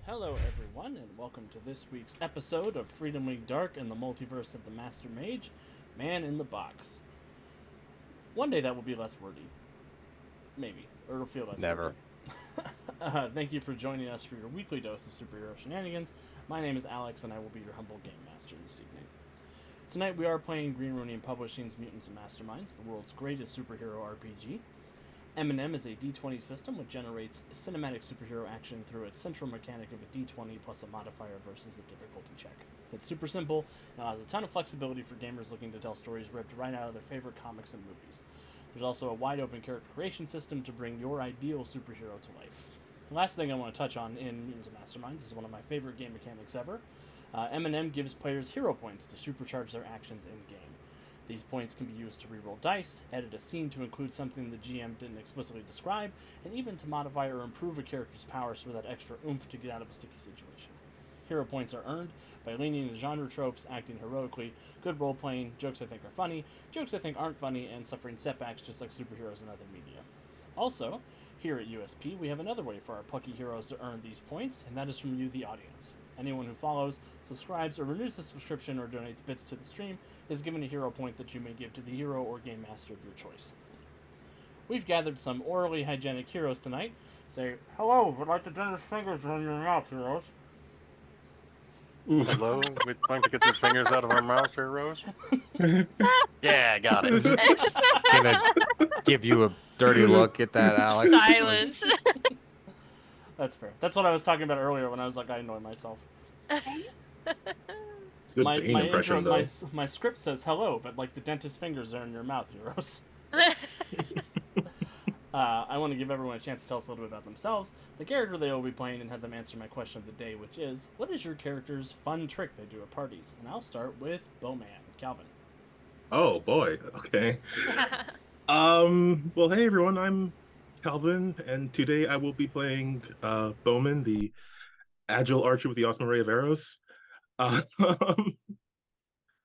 Hello, everyone, and welcome to this week's episode of Freedom League Dark and the Multiverse of the Master Mage, Man in the Box. One day that will be less wordy. Maybe. Or it'll feel less Never. wordy. Thank you for joining us for your weekly dose of superhero shenanigans. My name is Alex, and I will be your humble game master this evening. Tonight we are playing Green Ronin Publishing's Mutants and Masterminds, the world's greatest superhero RPG. M&M is a D20 system which generates cinematic superhero action through its central mechanic of a D20 plus a modifier versus a difficulty check. It's super simple and allows a ton of flexibility for gamers looking to tell stories ripped right out of their favorite comics and movies. There's also a wide open character creation system to bring your ideal superhero to life. The last thing I want to touch on in Mutants and Masterminds is one of my favorite game mechanics ever. M&M gives players hero points to supercharge their actions in-game. These points can be used to reroll dice, edit a scene to include something the GM didn't explicitly describe, and even to modify or improve a character's powers for that extra oomph to get out of a sticky situation. Hero points are earned by leaning into genre tropes, acting heroically, good role-playing, jokes I think are funny, jokes I think aren't funny, and suffering setbacks just like superheroes in other media. Also, here at USP, we have another way for our plucky heroes to earn these points, and that is from you, the audience. Anyone who follows, subscribes, or renews a subscription or donates bits to the stream is given a hero point that you may give to the hero or game master of your choice. We've gathered some orally hygienic heroes tonight. Say, hello, would like the dentist fingers on your mouth, heroes. Hello, we're trying to get the fingers out of our mouths here, Rose. Yeah, got it. Just gonna give you a dirty look at that, Alex. Silence. That's fair. That's what I was talking about earlier when I was like, I annoy myself. Good my Bane impression, though. my script says hello, but like the dentist fingers are in your mouth, heroes. I want to give everyone a chance to tell us a little bit about themselves, the character they will be playing, and have them answer my question of the day, which is, what is your character's fun trick they do at parties? And I'll start with Bowman, Calvin. Oh boy. Okay. Well, hey everyone, I'm Calvin, and today I will be playing Bowman, the agile archer with the awesome array of arrows. Here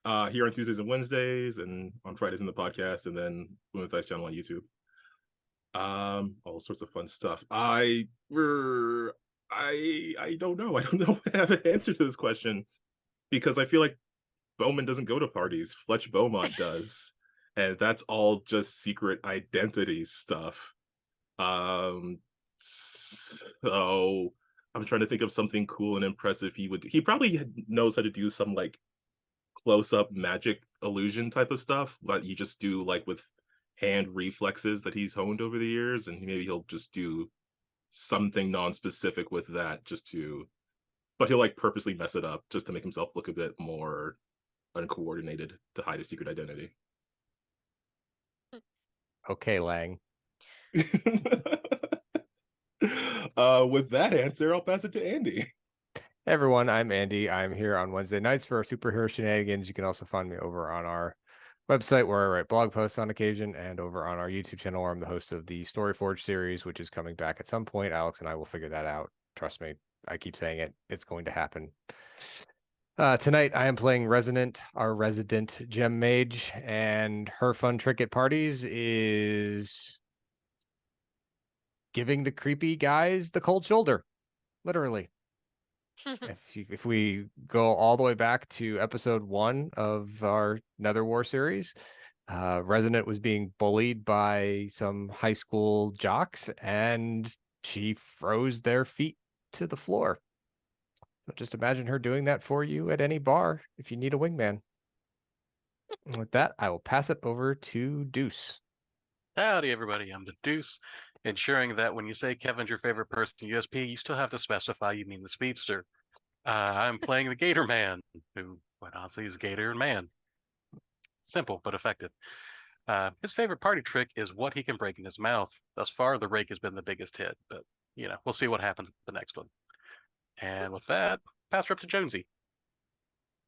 on Tuesdays and Wednesdays, and on Fridays in the podcast, and then Women's Dice channel on YouTube. All sorts of fun stuff. I don't know. I don't know if I have an answer to this question, because I feel like Bowman doesn't go to parties. Fletch Beaumont does, and that's all just secret identity stuff. So I'm trying to think of something cool and impressive he would. He probably knows how to do some like close-up magic illusion type of stuff that you just do like with hand reflexes that he's honed over the years, and maybe he'll just do something non-specific with that but he'll like purposely mess it up just to make himself look a bit more uncoordinated to hide his secret identity. Okay, Lang. With that answer, I'll pass it to Andy. Hey everyone, I'm Andy. I'm here on Wednesday nights for our superhero shenanigans. You can also find me over on our website where I write blog posts on occasion, and over on our YouTube channel where I'm the host of the Storyforge series, which is coming back at some point. Alex and I will figure that out. Trust me. I keep saying it. It's going to happen. Tonight I am playing Resonant, our resident gem mage, and her fun trick at parties is giving the creepy guys the cold shoulder, literally. If we go all the way back to episode 1 of our Nether War series, Resonant was being bullied by some high school jocks, and she froze their feet to the floor. So just imagine her doing that for you at any bar if you need a wingman. And with that, I will pass it over to Deuce. Howdy, everybody. I'm the Deuce, ensuring that when you say Kevin's your favorite person in USP, you still have to specify you mean the speedster. I'm playing the Gator Man, who, quite honestly, is Gator and Man. Simple, but effective. His favorite party trick is what he can break in his mouth. Thus far, the rake has been the biggest hit, but, we'll see what happens at the next one. And with that, pass her up to Jonesy.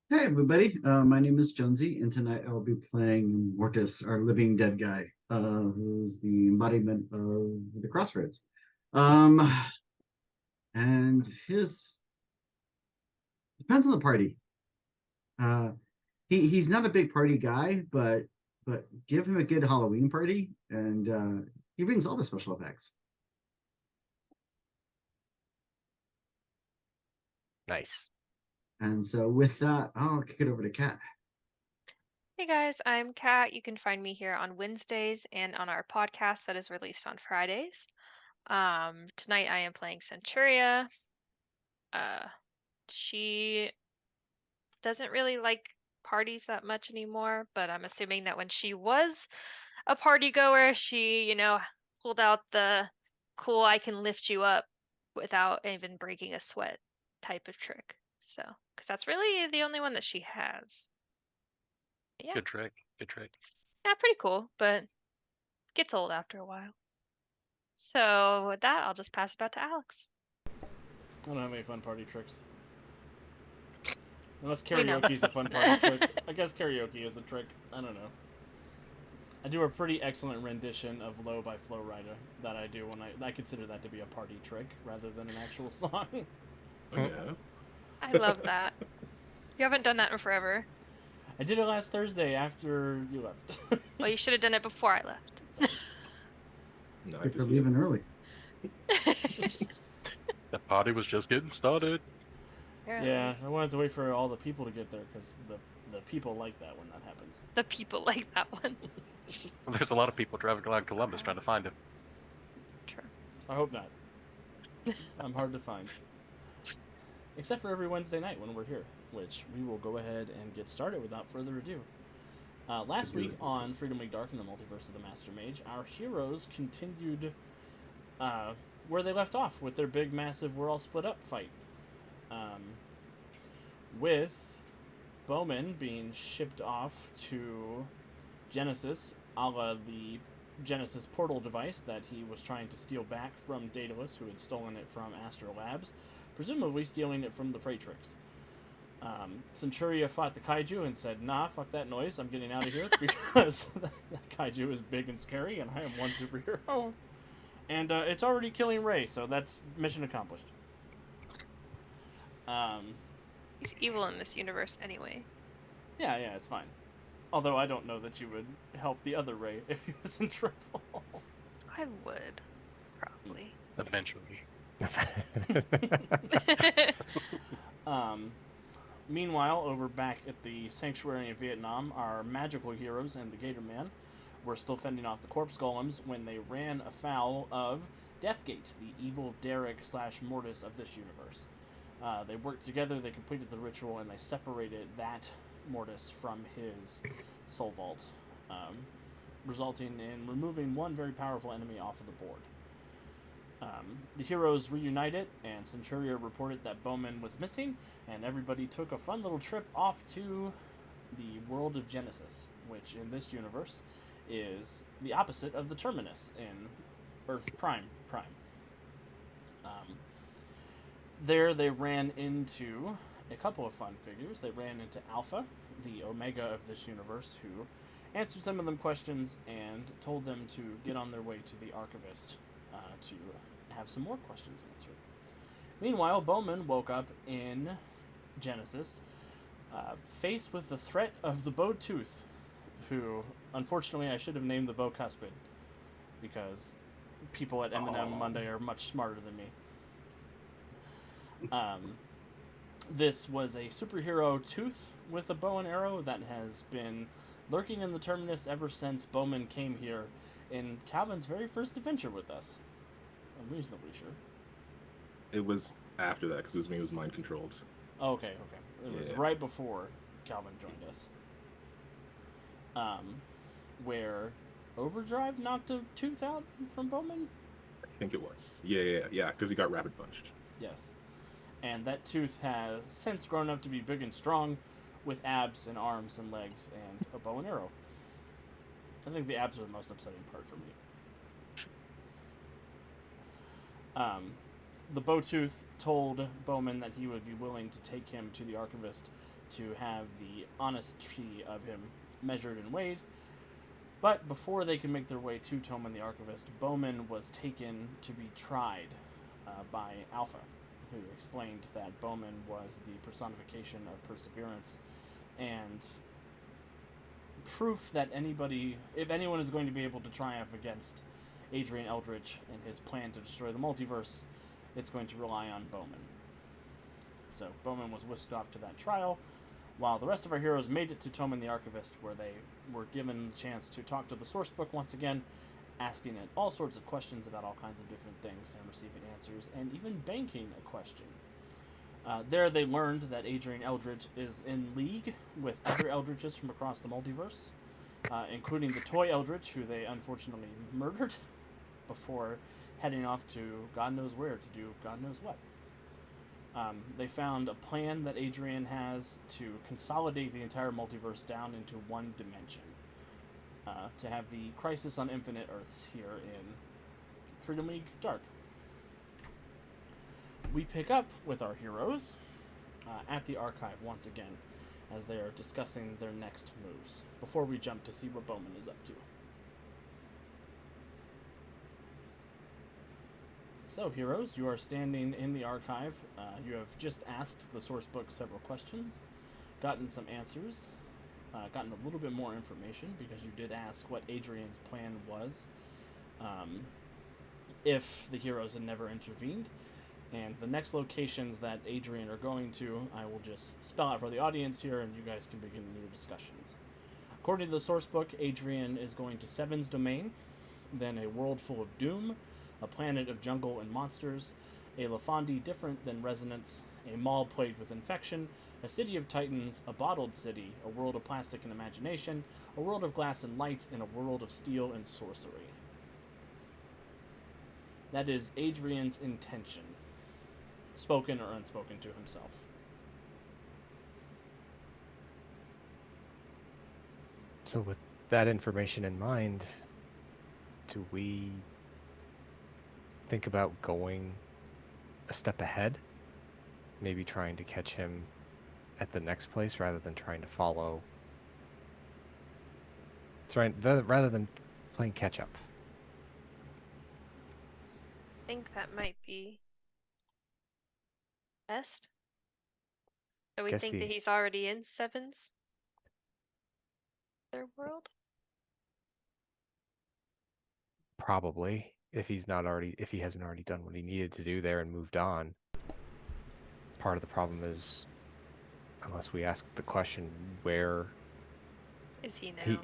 Hey everybody, my name is Jonesy, and tonight I'll be playing Mortis, our living dead guy, who's the embodiment of the Crossroads. And his depends on the party. He's not a big party guy, but give him a good Halloween party, and he brings all the special effects. Nice. And so with that, I'll kick it over to Kat. Hey guys, I'm Kat. You can find me here on Wednesdays and on our podcast that is released on Fridays. Tonight I am playing Centuria. She doesn't really like parties that much anymore, but I'm assuming that when she was a party goer, she, pulled out the cool I can lift you up without even breaking a sweat type of trick. So, because that's really the only one that she has. Yeah. Good trick. Good trick. Yeah, pretty cool, but gets old after a while. So with that, I'll just pass it back to Alex. I don't have any fun party tricks. Unless We know. karaoke's a fun party trick. I guess karaoke is a trick. I don't know. I do a pretty excellent rendition of Low by Flo Rida that I do when I consider that to be a party trick rather than an actual song. Oh, yeah. I love that. You haven't done that in forever. I did it last Thursday after you left. Well, you should have done it before I left. No, I Thanks can for see it. leaving early. The party was just getting started. Yeah, I wanted to wait for all the people to get there because the people like that when that happens. The people like that one. There's a lot of people driving around Columbus trying to find him. Sure. I hope not. I'm hard to find. Except for every Wednesday night when we're here, which we will go ahead and get started without further ado. Last week on Freedom League Dark and the Multiverse of the Master Mage, our heroes continued where they left off with their big, massive, we're all split up fight. With Bowman being shipped off to Genesis, a la the Genesis portal device that he was trying to steal back from Daedalus, who had stolen it from Astro Labs, presumably stealing it from the Praetrix. Centuria fought the kaiju and said, nah, fuck that noise, I'm getting out of here, because the kaiju is big and scary, and I am one superhero. And it's already killing Ray, so that's mission accomplished. He's evil in this universe anyway. Yeah, it's fine. Although I don't know that you would help the other Ray if he was in trouble. I would, probably. Eventually. Meanwhile, over back at the Sanctuary in Vietnam, our magical heroes and the Gator Man were still fending off the corpse golems when they ran afoul of Deathgate, the evil Derek / Mortis of this universe. They worked together, they completed the ritual, and they separated that Mortis from his soul vault, resulting in removing one very powerful enemy off of the board. The heroes reunited, and Centuria reported that Bowman was missing, and everybody took a fun little trip off to the world of Genesis, which in this universe is the opposite of the Terminus in Earth Prime. There they ran into a couple of fun figures. They ran into Alpha, the Omega of this universe, who answered some of them questions and told them to get on their way to the Archivist to have some more questions answered. Meanwhile, Bowman woke up in Genesis, faced with the threat of the Bowtooth, who, unfortunately, I should have named the Bowcuspid, because people at M&M Monday are much smarter than me. This was a superhero tooth with a bow and arrow that has been lurking in the Terminus ever since Bowman came here in Calvin's very first adventure with us. I'm reasonably sure. It was after that because it was me who was mind controlled. Oh, okay. It was Yeah. right before Calvin joined us. Where Overdrive knocked a tooth out from Bowman? I think it was. Yeah, because he got rabbit punched. Yes. And that tooth has since grown up to be big and strong, with abs and arms and legs and a bow and arrow. I think the abs are the most upsetting part for me. The Bowtooth told Bowman that he would be willing to take him to the Archivist to have the honesty of him measured and weighed. But before they could make their way to Toman the Archivist, Bowman was taken to be tried by Alpha, who explained that Bowman was the personification of perseverance and proof that if anyone is going to be able to triumph against Adrian Eldritch and his plan to destroy the multiverse, it's going to rely on Bowman. So Bowman was whisked off to that trial, while the rest of our heroes made it to Toman the Archivist, where they were given the chance to talk to the source book once again, asking it all sorts of questions about all kinds of different things and receiving answers, and even banking a question. There they learned that Adrian Eldridge is in league with other Eldridges from across the multiverse, including the toy Eldridge, who they unfortunately murdered before heading off to God knows where to do God knows what. They found a plan that Adrian has to consolidate the entire multiverse down into one dimension, to have the Crisis on Infinite Earths here in Freedom League Dark. We pick up with our heroes at the archive once again, as they are discussing their next moves, before we jump to see what Bowman is up to. So, heroes, you are standing in the archive. You have just asked the source book several questions, gotten some answers, gotten a little bit more information, because you did ask what Adrian's plan was if the heroes had never intervened. And the next locations that Adrian are going to, I will just spell out for the audience here, and you guys can begin your discussions. According to the source book, Adrian is going to Seven's Domain, then a world full of doom, a planet of jungle and monsters, a Lafandi different than Resonance, a mall plagued with infection, a city of titans, a bottled city, a world of plastic and imagination, a world of glass and light, and a world of steel and sorcery. That is Adrian's intention, spoken or unspoken to himself. So with that information in mind, do we think about going a step ahead? Maybe trying to catch him at the next place rather than trying to follow. Rather than playing catch up. I think that might be best. So we Guess think that he's already in Seven's their world? Probably, if he hasn't already done what he needed to do there and moved on. Part of the problem is, unless we ask the question, where Is he now?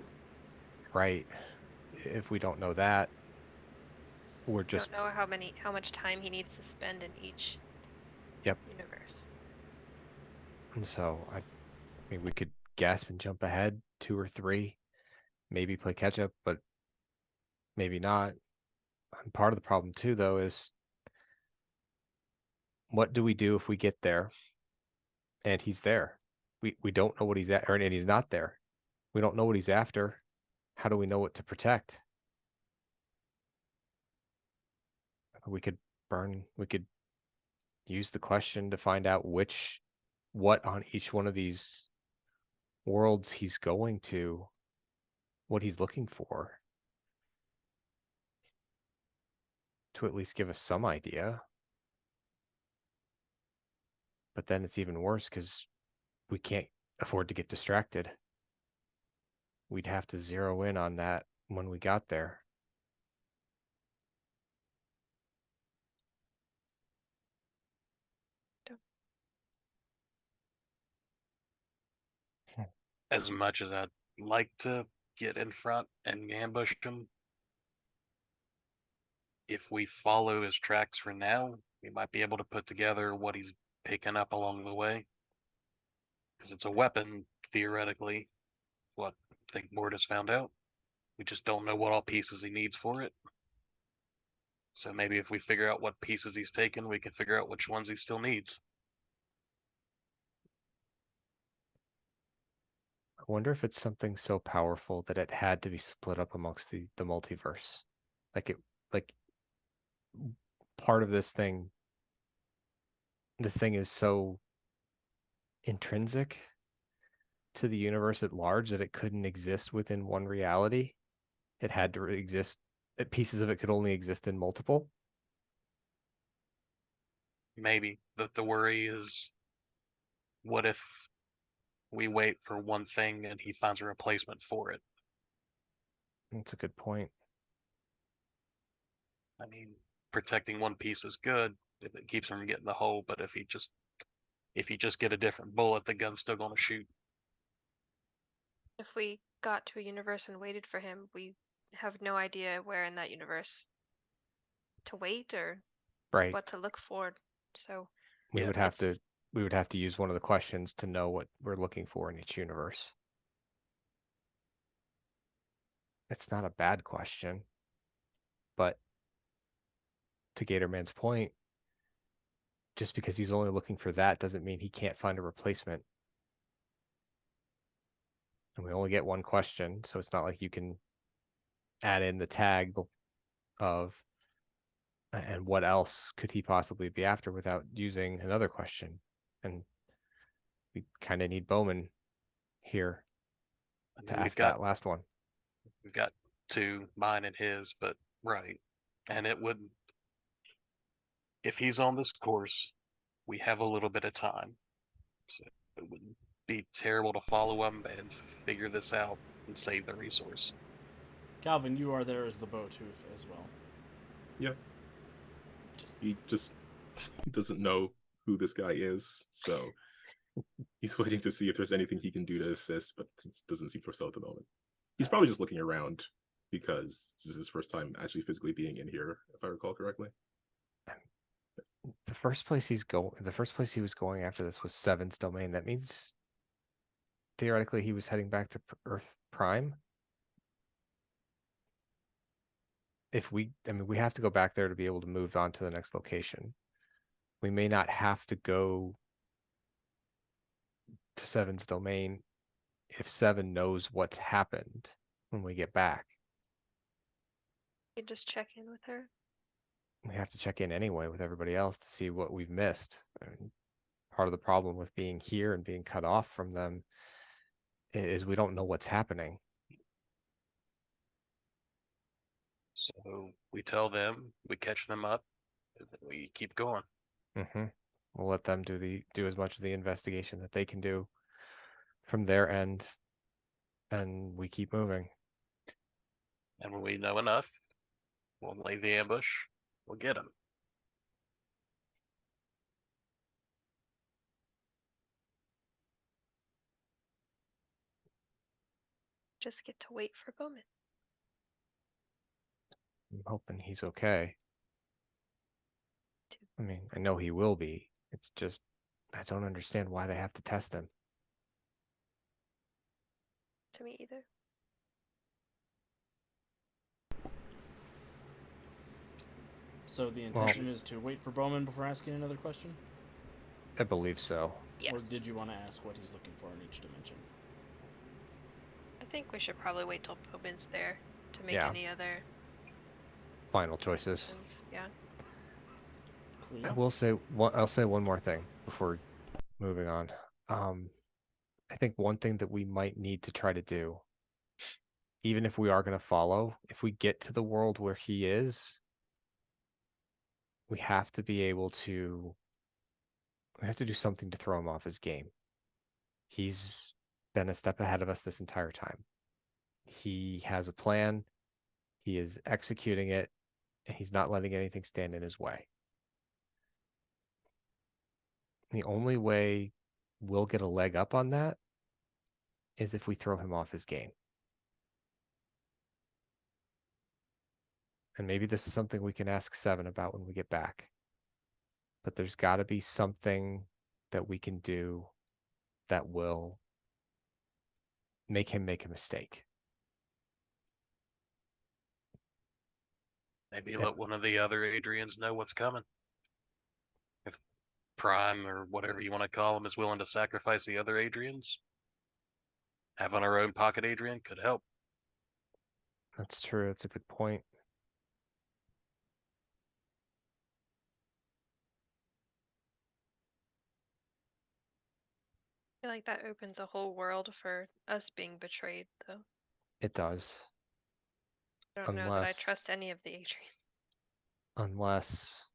Right. If we don't know that, we're just Don't know how much time he needs to spend in each universe. And so I mean we could guess and jump ahead 2 or 3, maybe play catch up, but maybe not. And part of the problem too, though, is what do we do if we get there and he's there? We don't know what he's at, and he's not there. We don't know what he's after. How do we know what to protect? We could use the question to find out what on each one of these worlds he's going to, what he's looking for, to at least give us some idea. But then it's even worse because we can't afford to get distracted. We'd have to zero in on that when we got there. As much as I'd like to get in front and ambush him, if we follow his tracks for now, we might be able to put together what he's picking up along the way. Because it's a weapon, theoretically, what I think Mortis found out. We just don't know what all pieces he needs for it. So maybe if we figure out what pieces he's taken, we can figure out which ones he still needs. I wonder if it's something so powerful that it had to be split up amongst the multiverse. Like part of this thing is so intrinsic to the universe at large that it couldn't exist within one reality. It had to exist, that pieces of it could only exist in multiple. Maybe the worry is, what if we wait for one thing and he finds a replacement for it? That's a good point. I mean, protecting one piece is good if it keeps him from getting the whole, but if he just if you just get a different bullet, the gun's still gonna shoot. If we got to a universe and waited for him, we have no idea where in that universe to wait or Right. what to look for. So We Yeah, would have to it's- use one of the questions to know what we're looking for in each universe. It's not a bad question, but to Gatorman's point, just because he's only looking for that doesn't mean he can't find a replacement. And we only get one question, so it's not like you can add in the tag of and what else could he possibly be after without using another question. And we kind of need Bowman here I to mean, ask that last one. we've got two, mine and his, but right. And it wouldn't, if he's on this course, we have a little bit of time. So it wouldn't be terrible to follow him and figure this out and save the resource. Calvin, you are there as the Bowtooth as well. Yep. Just He doesn't know who this guy is, so he's waiting to see if there's anything he can do to assist, but it doesn't seem so at the moment. He's probably just looking around because this is his first time actually physically being in here, if I recall correctly. The first place he was going after this was Seven's domain. That means theoretically he was heading back to Earth Prime. We have to go back there to be able to move on to the next location. We may not have to go to Seven's domain if Seven knows what's happened when we get back. you can just check in with her. We have to check in anyway with everybody else to see what we've missed. And part of the problem with being here and being cut off from them is we don't know what's happening. So we tell them, we catch them up, and then we keep going. We'll let them do as much of the investigation that they can do from their end, and we keep moving. And when we know enough, we'll lay the ambush, we'll get them. Just get to wait for Bowman. I'm hoping he's okay. I mean, I know he will be. It's just, I don't understand why they have to test him. To me either. so the intention is to wait for Bowman before asking another question? I believe so. Yes. Or did you want to ask what he's looking for in each dimension? I think we should probably wait till Bowman's there to make Yeah. any other Final choices. decisions. Yeah. Cool. I will say I'll say one more thing before moving on. I think one thing that we might need to try to do, even if we are going to follow, if we get to the world where he is, we have to be able to, we have to do something to throw him off his game. He's been a step ahead of us this entire time. He has a plan. He is executing it, and he's not letting anything stand in his way. The only way we'll get a leg up on that is if we throw him off his game. And maybe this is something we can ask Seven about when we get back. But there's got to be something that we can do that will make him make a mistake. Maybe let one of the other Adrians know what's coming. If Prime or whatever you want to call him is willing to sacrifice the other Adrians, having our own pocket Adrian could help. That's true. That's a good point. I feel like that opens a whole world for us being betrayed, though. It does. I don't know that I Unless- trust any of the Adrians. Unless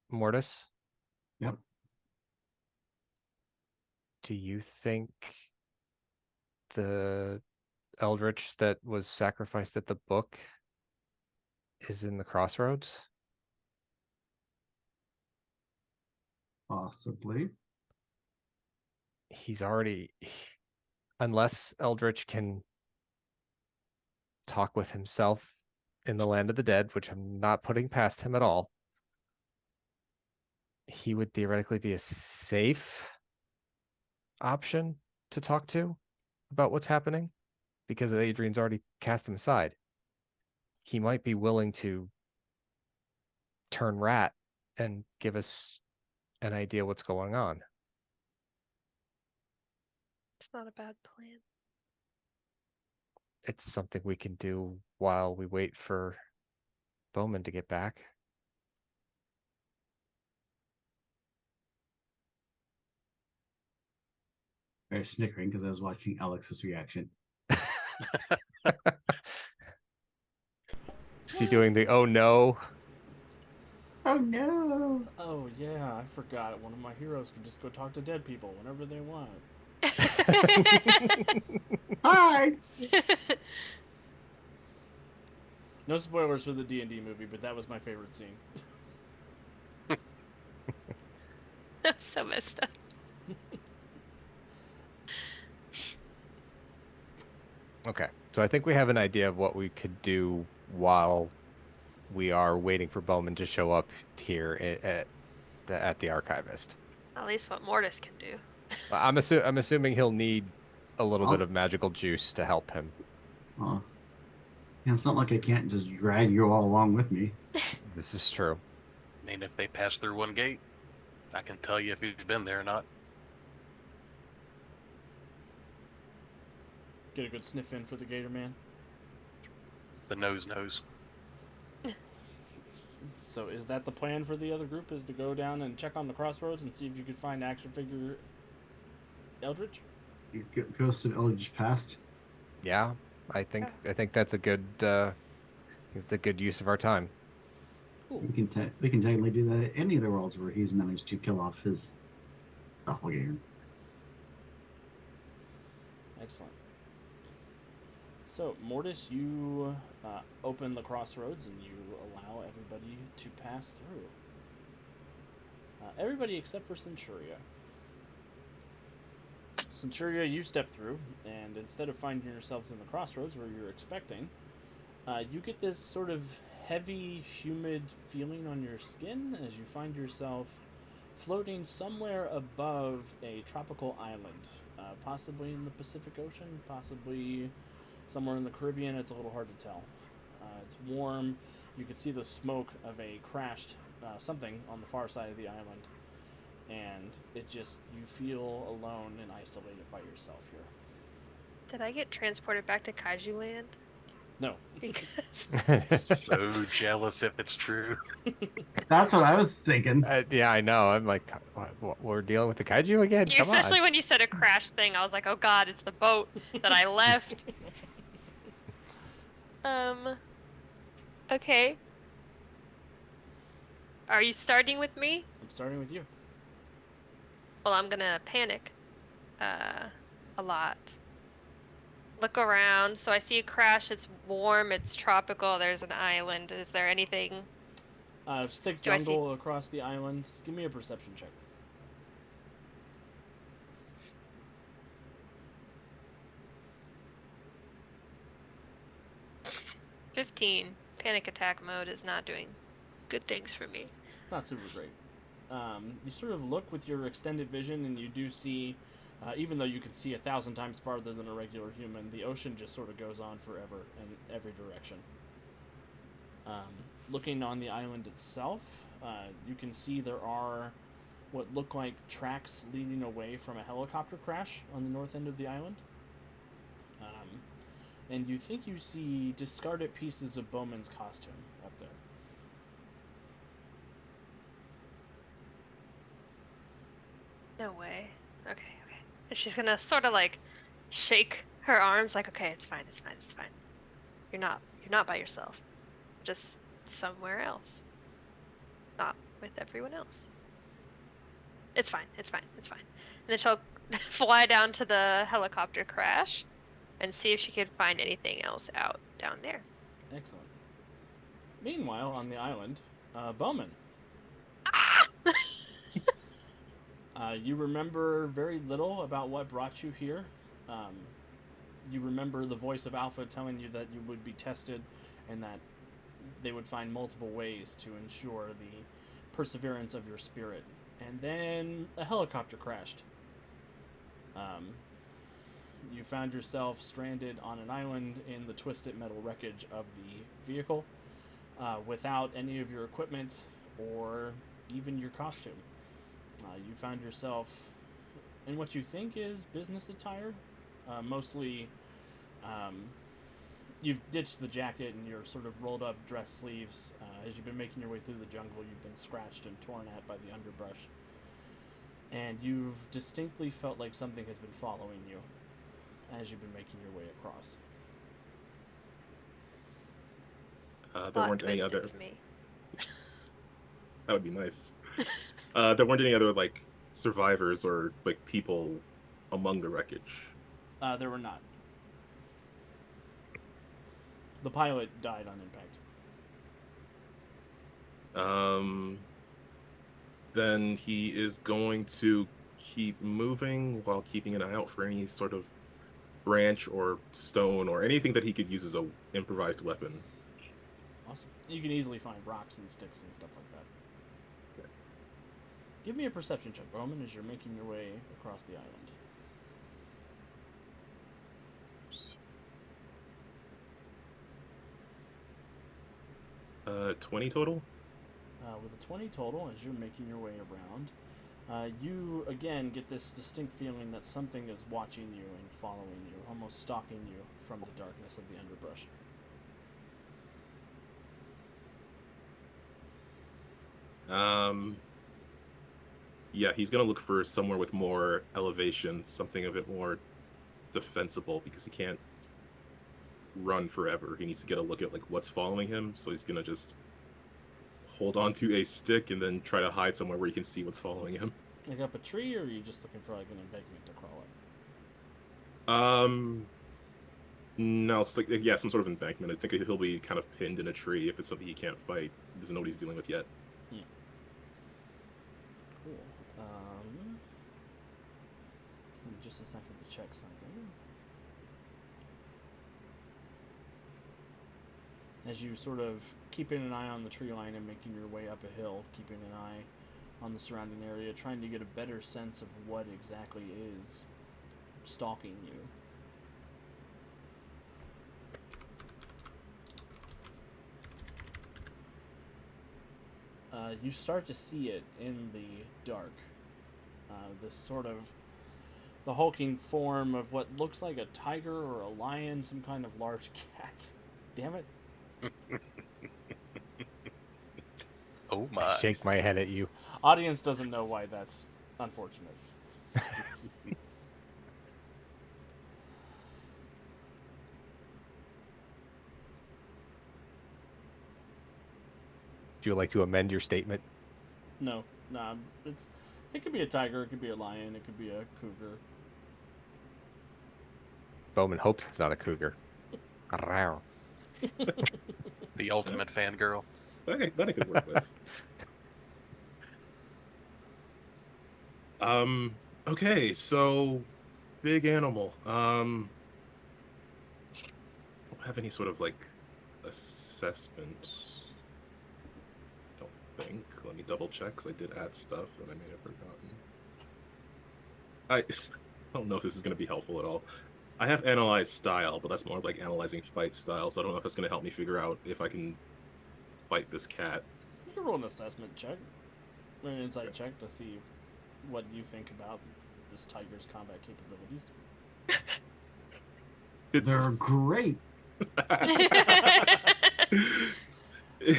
Mortis, Yep. do you think the Eldritch that was sacrificed at the book is in the Crossroads? Possibly. He's already, unless Eldritch can talk with himself in the land of the dead, which I'm not putting past him at all, he would theoretically be a safe option to talk to about what's happening because Adrian's already cast him aside. He might be willing to turn rat and give us an idea what's going on. It's not a bad plan. It's something we can do while we wait for Bowman to get back. I was snickering because I was watching Alex's reaction. Is he doing the oh no? Oh no! Oh yeah, I forgot. One of my heroes can just go talk to dead people whenever they want. Hi! No spoilers for the D&D movie, but that was my favorite scene. That's so messed up. Okay, so I think we have an idea of what we could do while we are waiting for Bowman to show up here at the archivist. At least what Mortis can do. I'm assuming he'll need a little bit Oh. of magical juice to help him. Oh. And it's not like I can't just drag you all along with me. This is true. I mean, if they pass through one gate, I can tell you if he's been there or not. Get a good sniff in for the Gator Man. The nose knows. So is that the plan for the other group? Is to go down and check on the crossroads and see if you could find action figure Eldritch? Ghost of Eldritch Past. Yeah, I think that's a good it's a good use of our time. Cool. We can technically do that at any of the worlds where he's managed to kill off his doppelganger. Excellent. So, Mortis, you open the crossroads and you allow everybody to pass through. Everybody except for Centuria. Centuria, you step through, and instead of finding yourselves in the crossroads where you're expecting, you get this sort of heavy, humid feeling on your skin as you find yourself floating somewhere above a tropical island, possibly in the Pacific Ocean, possibly somewhere in the Caribbean. It's a little hard to tell. It's warm. You can see the smoke of a crashed something on the far side of the island, and it just, you feel alone and isolated by yourself here. Did I get transported back to Kaiju Land? No. Because So jealous if it's true. That's what I was thinking. Yeah, I know. I'm like, what, we're dealing with the kaiju again? Come especially on. when you said a crash thing, I was like, oh god, it's the boat that I left. Okay. Are you starting with me? I'm starting with you. Well, I'm gonna panic. A lot. Look around. So I see a crash. It's warm. It's tropical. There's an island. Is there anything? Thick Do I see- jungle across the island. Give me a perception check. 15. Panic attack mode is not doing good things for me. Not super great. You sort of look with your extended vision, and you do see, even though you can see 1,000 times farther than a regular human, the ocean just sort of goes on forever in every direction. Looking on the island itself, you can see there are what look like tracks leading away from a helicopter crash on the north end of the island. And you think you see discarded pieces of Bowman's costume up there. No way. Okay. And she's gonna sort of like shake her arms like, okay, it's fine. You're not by yourself. Just somewhere else. Not with everyone else. It's fine. And then she'll fly down to the helicopter crash and see if she can find anything else out down there. Excellent. Meanwhile, on the island, Bowman. You remember very little about what brought you here. You remember the voice of Alpha telling you that you would be tested and that they would find multiple ways to ensure the perseverance of your spirit. And then a helicopter crashed. You found yourself stranded on an island in the twisted metal wreckage of the vehicle without any of your equipment or even your costume. You found yourself in what you think is business attire. Mostly, you've ditched the jacket and your sort of rolled up dress sleeves. As you've been making your way through the jungle, you've been scratched and torn at by the underbrush. And you've distinctly felt like something has been following you as you've been making your way across. There Plot weren't any twist, other. it's me. That would be nice. There weren't any other like survivors or like people among the wreckage. There were not. The pilot died on impact. Then he is going to keep moving while keeping an eye out for any sort of branch or stone or anything that he could use as a improvised weapon. Awesome. You can easily find rocks and sticks and stuff like that. Okay. Give me a perception check, Bowman, as you're making your way across the island. 20 total? With a 20 total, as you're making your way around, you again get this distinct feeling that something is watching you and following you, almost stalking you from the darkness of the underbrush. Yeah, he's gonna look for somewhere with more elevation, something a bit more defensible, because he can't run forever. He needs to get a look at like what's following him, so he's gonna just hold on to a stick and then try to hide somewhere where he can see what's following him. Like up a tree, or are you just looking for like an embankment to crawl up? No, it's like, yeah, some sort of embankment. I think he'll be kind of pinned in a tree if it's something he can't fight. He doesn't know what he's dealing with yet. Cool. Give me just a second to check something. As you sort of keeping an eye on the tree line and making your way up a hill, keeping an eye on the surrounding area, trying to get a better sense of what exactly is stalking you. You start to see it in the dark. This sort of the hulking form of what looks like a tiger or a lion, some kind of large cat. Damn it. Oh I my. shake my head at you. Audience doesn't know why that's unfortunate. Would you like to amend your statement? No, nah, it could be a tiger, it could be a lion, it could be a cougar. Bowman hopes it's not a cougar. Arrow. The ultimate fangirl. That I could work with. Okay, so big animal. Don't have any sort of like assessment. Don't think. Let me double check because I did add stuff that I may have forgotten. I don't know if this is going to be helpful at all. I have analyze style, but that's more like analyzing fight style, so I don't know if it's going to help me figure out if I can fight this cat. You can roll an assessment check, or an insight check to see what you think about this tiger's combat capabilities. They're great.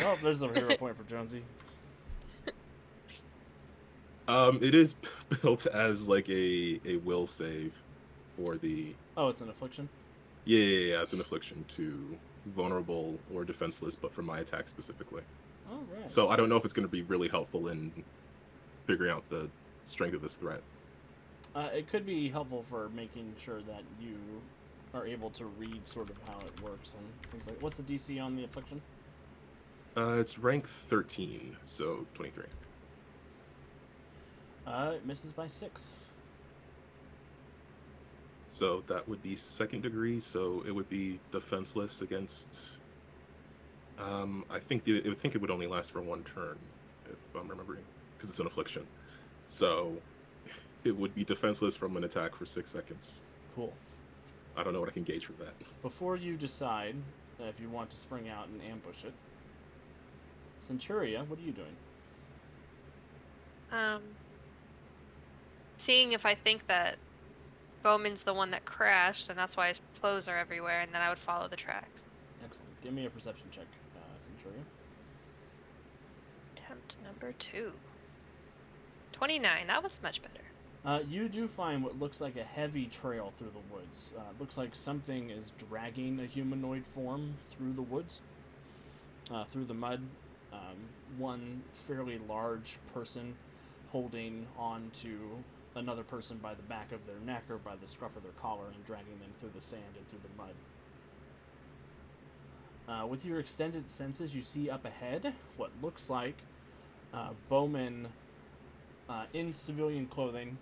Well, there's a hero point for Jonesy. It is built as like a will save for the Oh, it's an affliction? yeah, it's an affliction to vulnerable or defenseless, but for my attack specifically. Oh, right. So I don't know if it's going to be really helpful in figuring out the strength of this threat. It could be helpful for making sure that you are able to read sort of how it works and things like. What's the DC on the affliction? It's rank 13, so 23. It misses by 6. So that would be second degree. So it would be defenseless against. I think it would only last for 1 turn, if I'm remembering, because it's an affliction. So it would be defenseless from an attack for 6 seconds. Cool. I don't know what I can gauge from that. Before you decide if you want to spring out and ambush it, Centuria, what are you doing? Seeing if I think that Bowman's the one that crashed, and that's why his clothes are everywhere, and then I would follow the tracks. Excellent. Give me a perception check, Centuria. Attempt number 2. 29. That was much better. You do find what looks like a heavy trail through the woods. It looks like something is dragging a humanoid form through the woods, through the mud. One fairly large person holding on to another person by the back of their neck or by the scruff of their collar and dragging them through the sand and through the mud. With your extended senses, you see up ahead what looks like Bowman in civilian clothing.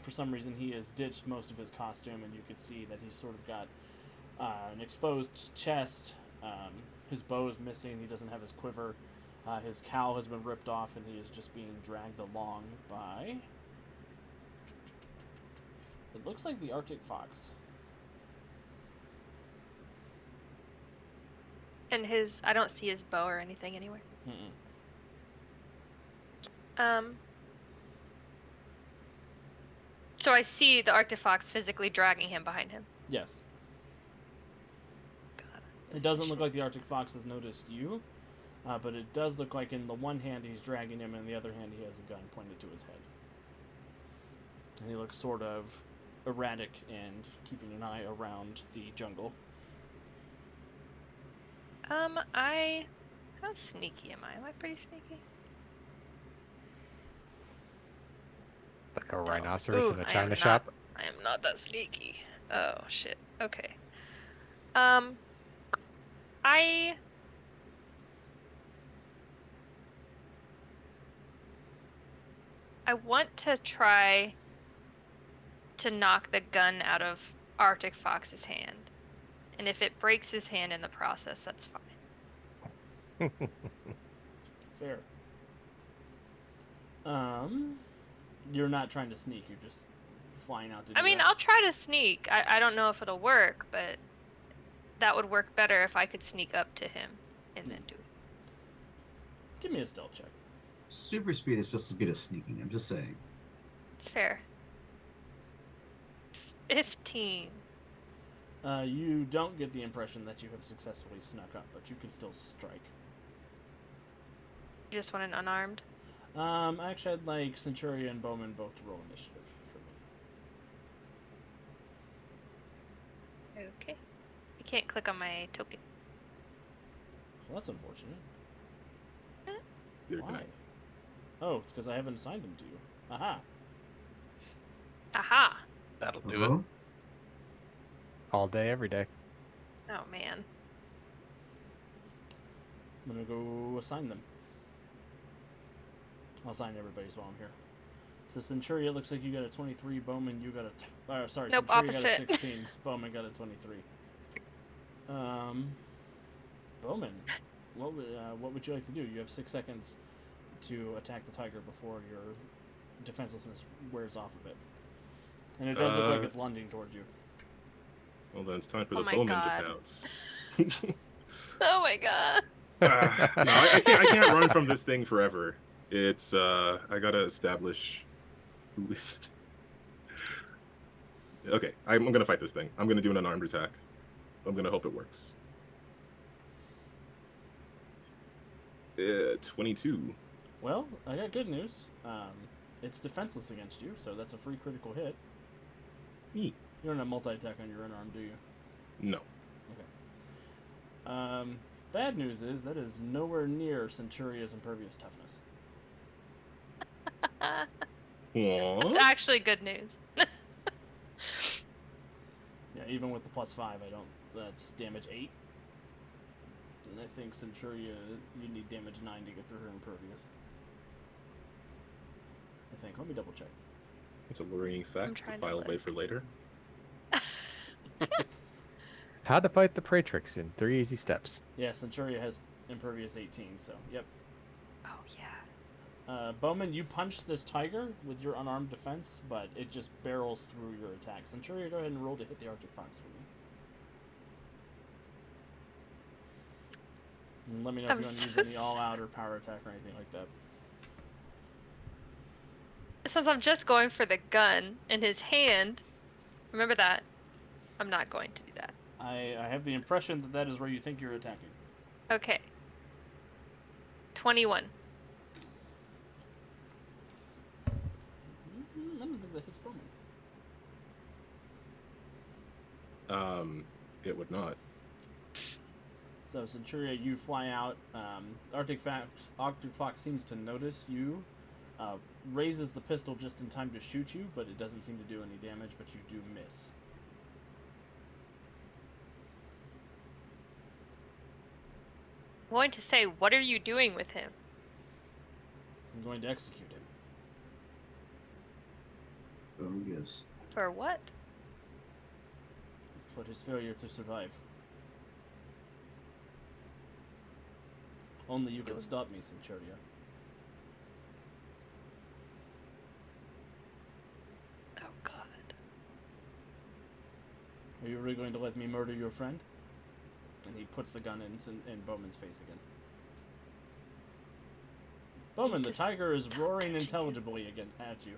For some reason, he has ditched most of his costume, and you can see that he's sort of got an exposed chest. His bow is missing. He doesn't have his quiver. His cowl has been ripped off, and he is just being dragged along by... It looks like the Arctic Fox. And I don't see his bow or anything anywhere. Mm-mm. So I see the Arctic Fox physically dragging him behind him. Yes. God. It doesn't look like the Arctic Fox has noticed you, but it does look like in the one hand he's dragging him, and in the other hand he has a gun pointed to his head. And he looks sort of erratic and keeping an eye around the jungle. How sneaky am I? Am I pretty sneaky? Like a rhinoceros Ooh, in a I am china not- shop. I am not that sneaky. Oh shit. Okay. I want to try to knock the gun out of Arctic Fox's hand. And if it breaks his hand in the process, that's fine. Fair. You're not trying to sneak, you're just flying out to do I mean, that. I'll try to sneak. I don't know if it'll work, but that would work better if I could sneak up to him and then do it. Give me a stealth check. Super speed is just as good as sneaking. I'm just saying. It's fair. 15. You don't get the impression that you have successfully snuck up, but you can still strike. You just want an unarmed? Actually, I'd like Centuria and Bowman both to roll initiative for me. Okay. I can't click on my token. Well, that's unfortunate. You're Why? gonna- Oh, it's because I haven't assigned them to you. Aha. Aha! That'll do Uh-oh. All day, every day. Oh man. I'm gonna go assign them. I'll assign everybody's while I'm here. So Centuria, looks like you got a 23. Bowman, you got a sorry. Nope, Centuria got a opposite. 16. Bowman got a 23. Bowman, what would you like to do? You have 6 seconds to attack the tiger before your defenselessness wears off a bit. And it does look like it's lunging towards you. Well, then it's time for Oh the my Bowman God. to pounce. Oh my god. No, I can't run from this thing forever. It's I gotta establish who is it. Okay, I'm gonna fight this thing. I'm gonna do an unarmed attack. I'm gonna hope it works. 22. Well, I got good news. It's defenseless against you, so that's a free critical hit. Neat. You don't have multi-attack on your unarmed, do you? No. Bad news is that is nowhere near Centuria's impervious toughness. Aww. That's actually good news. Yeah, even with the +5, I don't. That's damage 8. And I think Centuria, you need damage 9 to get through her impervious. I think. Let me double check. It's a worrying fact to trying to file away look. for later. How to fight the Praetrix in 3 easy steps. Yeah, Centuria has Impervious 18, so yep. Oh yeah. Bowman, you punched this tiger with your unarmed defense, but it just barrels through your attack. Centuria, go ahead and roll to hit the Arctic Fox for me. And let me know if I'm you want to so use any all-out or power attack or anything like that. Since I'm just going for the gun in his hand, remember that. I'm not going to do that. I have the impression that that is where you think you're attacking. Okay. 21. I don't think that hits Bowman. It would not. So Centuria, you fly out. Arctic Fox seems to notice you. Raises the pistol just in time to shoot you, but it doesn't seem to do any damage, but you do miss. I'm going to say, what are you doing with him? I'm going to execute him. Oh yes. For what? For his failure to survive. Only you can stop me, Centuria. Oh god. Are you really going to let me murder your friend? And he puts the gun in Bowman's face again. Bowman, the Just tiger is roaring touching intelligibly again at you.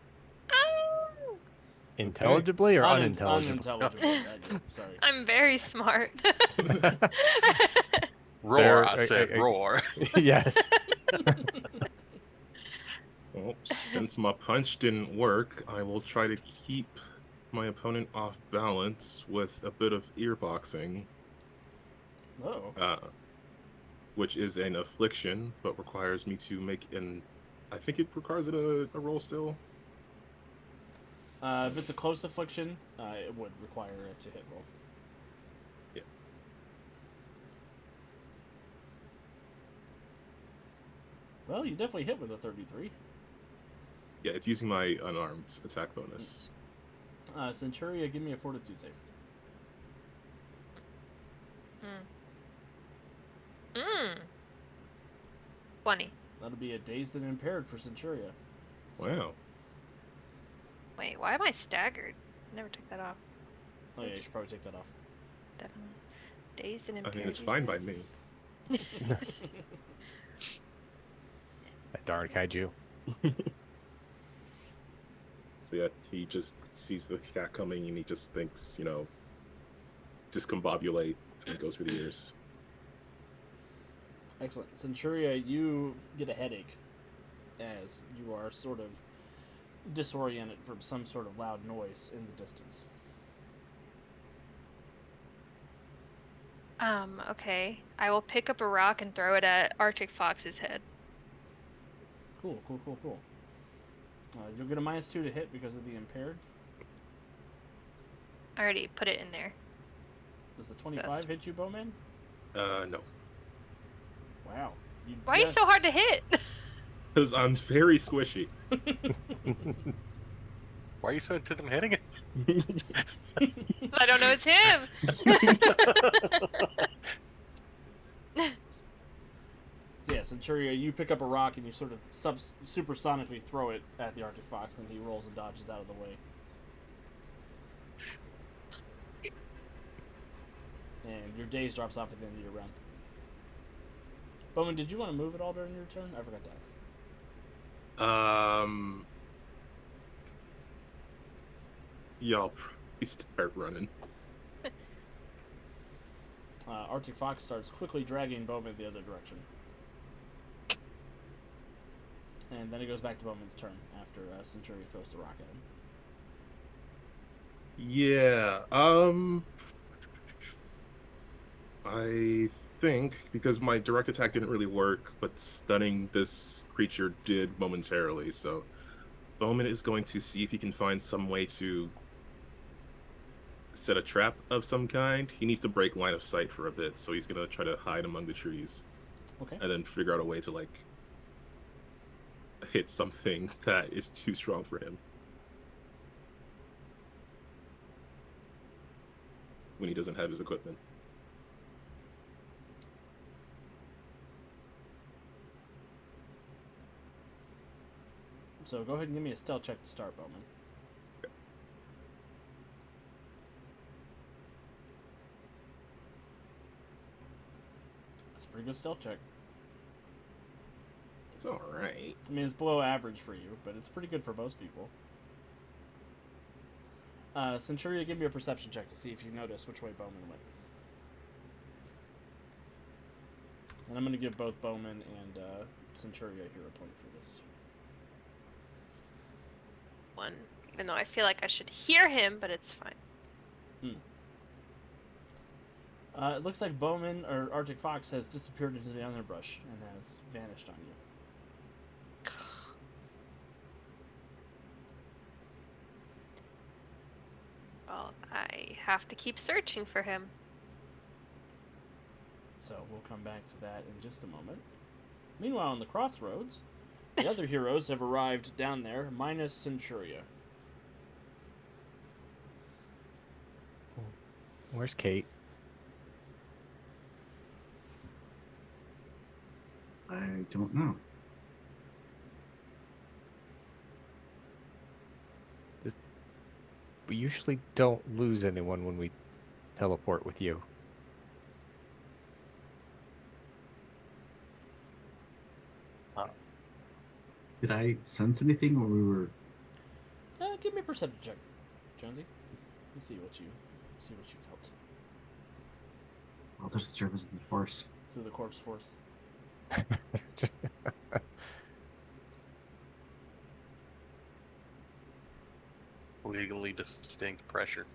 Oh! Intelligibly or unintelligibly? Unintelligibly at you. Sorry. I'm very smart. Roar, There- I said, roar. Yes. Well, since my punch didn't work, I will try to keep my opponent off balance with a bit of earboxing, Oh. which is an affliction, but requires me to make an. I think it requires it a roll still. If it's a close affliction, it would require it to hit roll. Yeah. Well, you definitely hit with a 33. Yeah, it's using my unarmed attack bonus. Centuria, give me a fortitude save. Mm. 20. That'll be a dazed and impaired for Centuria. Wow. Wait, why am I staggered? I never took that off. Oh yeah, you should probably take that off. Definitely. Dazed and I impaired. mean, it's you fine said? by me. That darn kaiju. So yeah, he just sees the cat coming and he just thinks, discombobulate and goes for the ears. Excellent. Centuria, you get a headache as you are sort of disoriented from some sort of loud noise in the distance. Okay. I will pick up a rock and throw it at Arctic Fox's head. Cool. You'll get a -2 to hit because of the impaired. I already put it in there. Does the 25 hit you, Bowman? No. Wow. Why are you so hard to hit? Because I'm very squishy. Why are you so into them hitting it? I don't know it's him. So yeah, Centuria, you pick up a rock and you sort of supersonically throw it at the Arctic Fox, and he rolls and dodges out of the way. And your daze drops off at the end of your round. Bowman, did you want to move at all during your turn? I forgot to ask. Yeah, I'll probably start running. Arctic Fox starts quickly dragging Bowman the other direction. And then it goes back to Bowman's turn after Centuria throws the rock at him. Yeah, I think because my direct attack didn't really work, but stunning this creature did momentarily, so Bowman is going to see if he can find some way to set a trap of some kind. He needs to break line of sight for a bit, so he's going to try to hide among the trees. Okay. And then figure out a way to, hit something that is too strong for him. When he doesn't have his equipment. So go ahead and give me a stealth check to start, Bowman. That's a pretty good stealth check. It's alright. I mean, it's below average for you, but it's pretty good for most people. Centuria, give me a perception check to see if you notice which way Bowman went. And I'm going to give both Bowman and Centuria a hero point for this. 1, even though I feel like I should hear him, but it's fine. It looks like Bowman, or Arctic Fox, has disappeared into the underbrush and has vanished on you. Well, I have to keep searching for him. So we'll come back to that in just a moment. Meanwhile, on the crossroads, the other heroes have arrived down there, minus Centuria. Where's Kate? I don't know. We usually don't lose anyone when we teleport with you. Did I sense anything when we were? Give me a perception check, Jonesy. Let's see what you felt Well, the disturbance in the force. through the corpse force. Legally distinct pressure.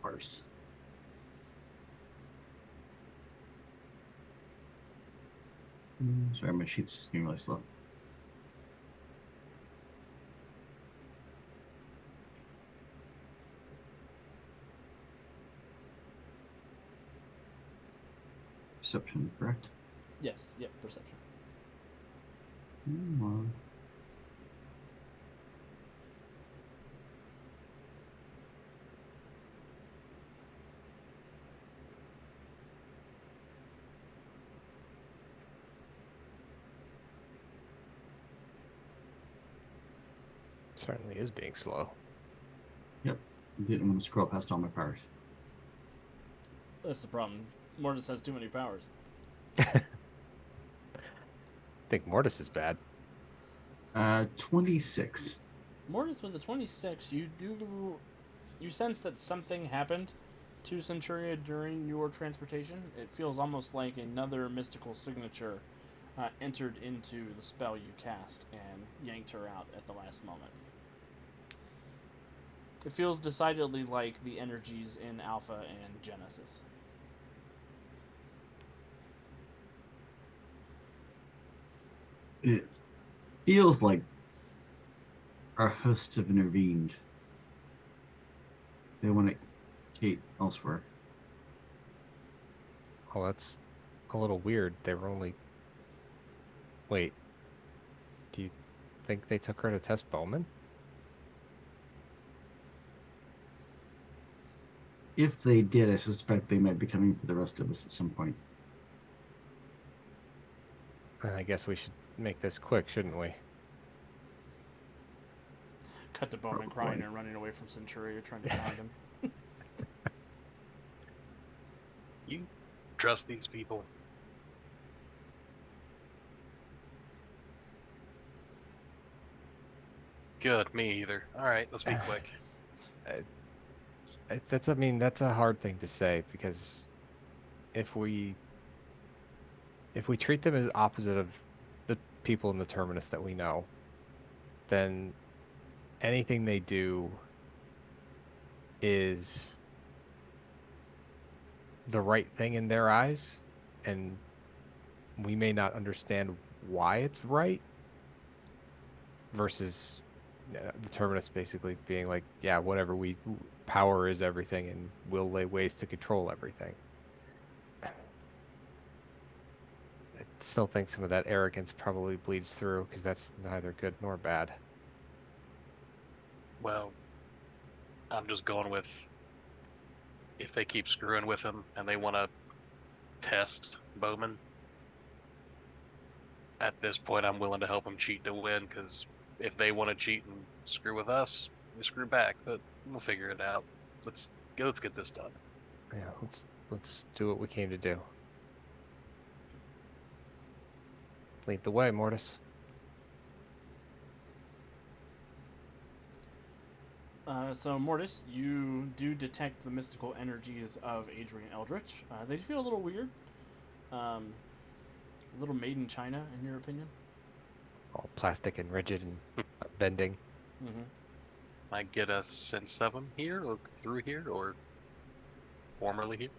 Force. Sorry, my sheet's just being really slow. Perception, correct? Yes, yep, perception. Well, Certainly is being slow. didn't want to scroll past all my powers. That's the problem. Mortis has too many powers. I think Mortis is bad. 26. Mortis with the 26, you sense that something happened to Centuria during your transportation. It feels almost like another mystical signature entered into the spell you cast and yanked her out at the last moment. It feels decidedly like the energies in Alpha and Genesis. It feels like our hosts have intervened. They want to Kate elsewhere. Oh, that's a little weird. They were only... Wait. Do you think they took her to test Bowman? If they did, I suspect they might be coming for the rest of us at some point. I guess we should make this quick, shouldn't we? Cut to Bowman crying and running away from Centuria, trying to find him. You trust these people? Good, me either. All right, let's be quick. That's a hard thing to say, because if we treat them as opposite of the people in the Terminus that we know, then anything they do is the right thing in their eyes, and we may not understand why it's right, versus the Terminus basically being like, yeah, whatever, power is everything and we'll lay ways to control everything. still think some of that arrogance probably bleeds through because that's neither good nor bad. Well, I'm just going with if they keep screwing with him and they want to test Bowman. At this point, I'm willing to help them cheat to win because if they want to cheat and screw with us, we screw back. But we'll figure it out. Let's get this done. Yeah, let's do what we came to do. Lead the way, Mortis. So Mortis, you do detect the mystical energies of Adrian Eldritch. They feel a little weird. A little made in China, in your opinion? All plastic and rigid and bending. Mm-hmm. I get a sense of him here, or through here, or formerly here.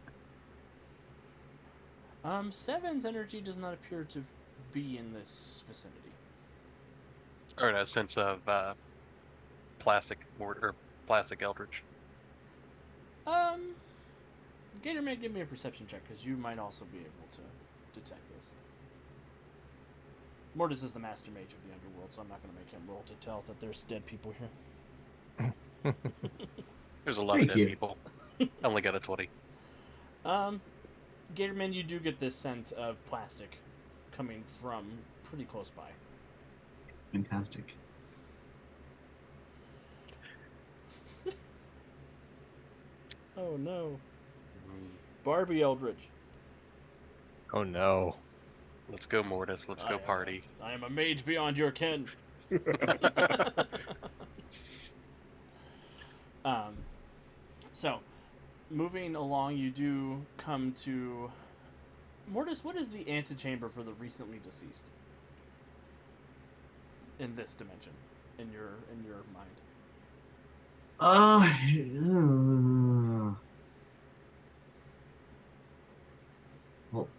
Seven's energy does not appear to be in this vicinity. Or a sense of plastic mortar, or plastic eldritch. Gatorman, give me a perception check, because you might also be able to detect this. Mortis is the master mage of the underworld, so I'm not going to make him roll to tell that there's dead people here. There's a lot Thank of you. dead people. I only got a 20. Gatorman, you do get this scent of plastic coming from pretty close by. Fantastic. Oh no. Barbie Eldritch. Oh no. Let's go, Mortis. Let's go party. I am a mage beyond your ken. So, moving along, you do come to Mortis. What is the antechamber for the recently deceased in this dimension, in your mind? Well,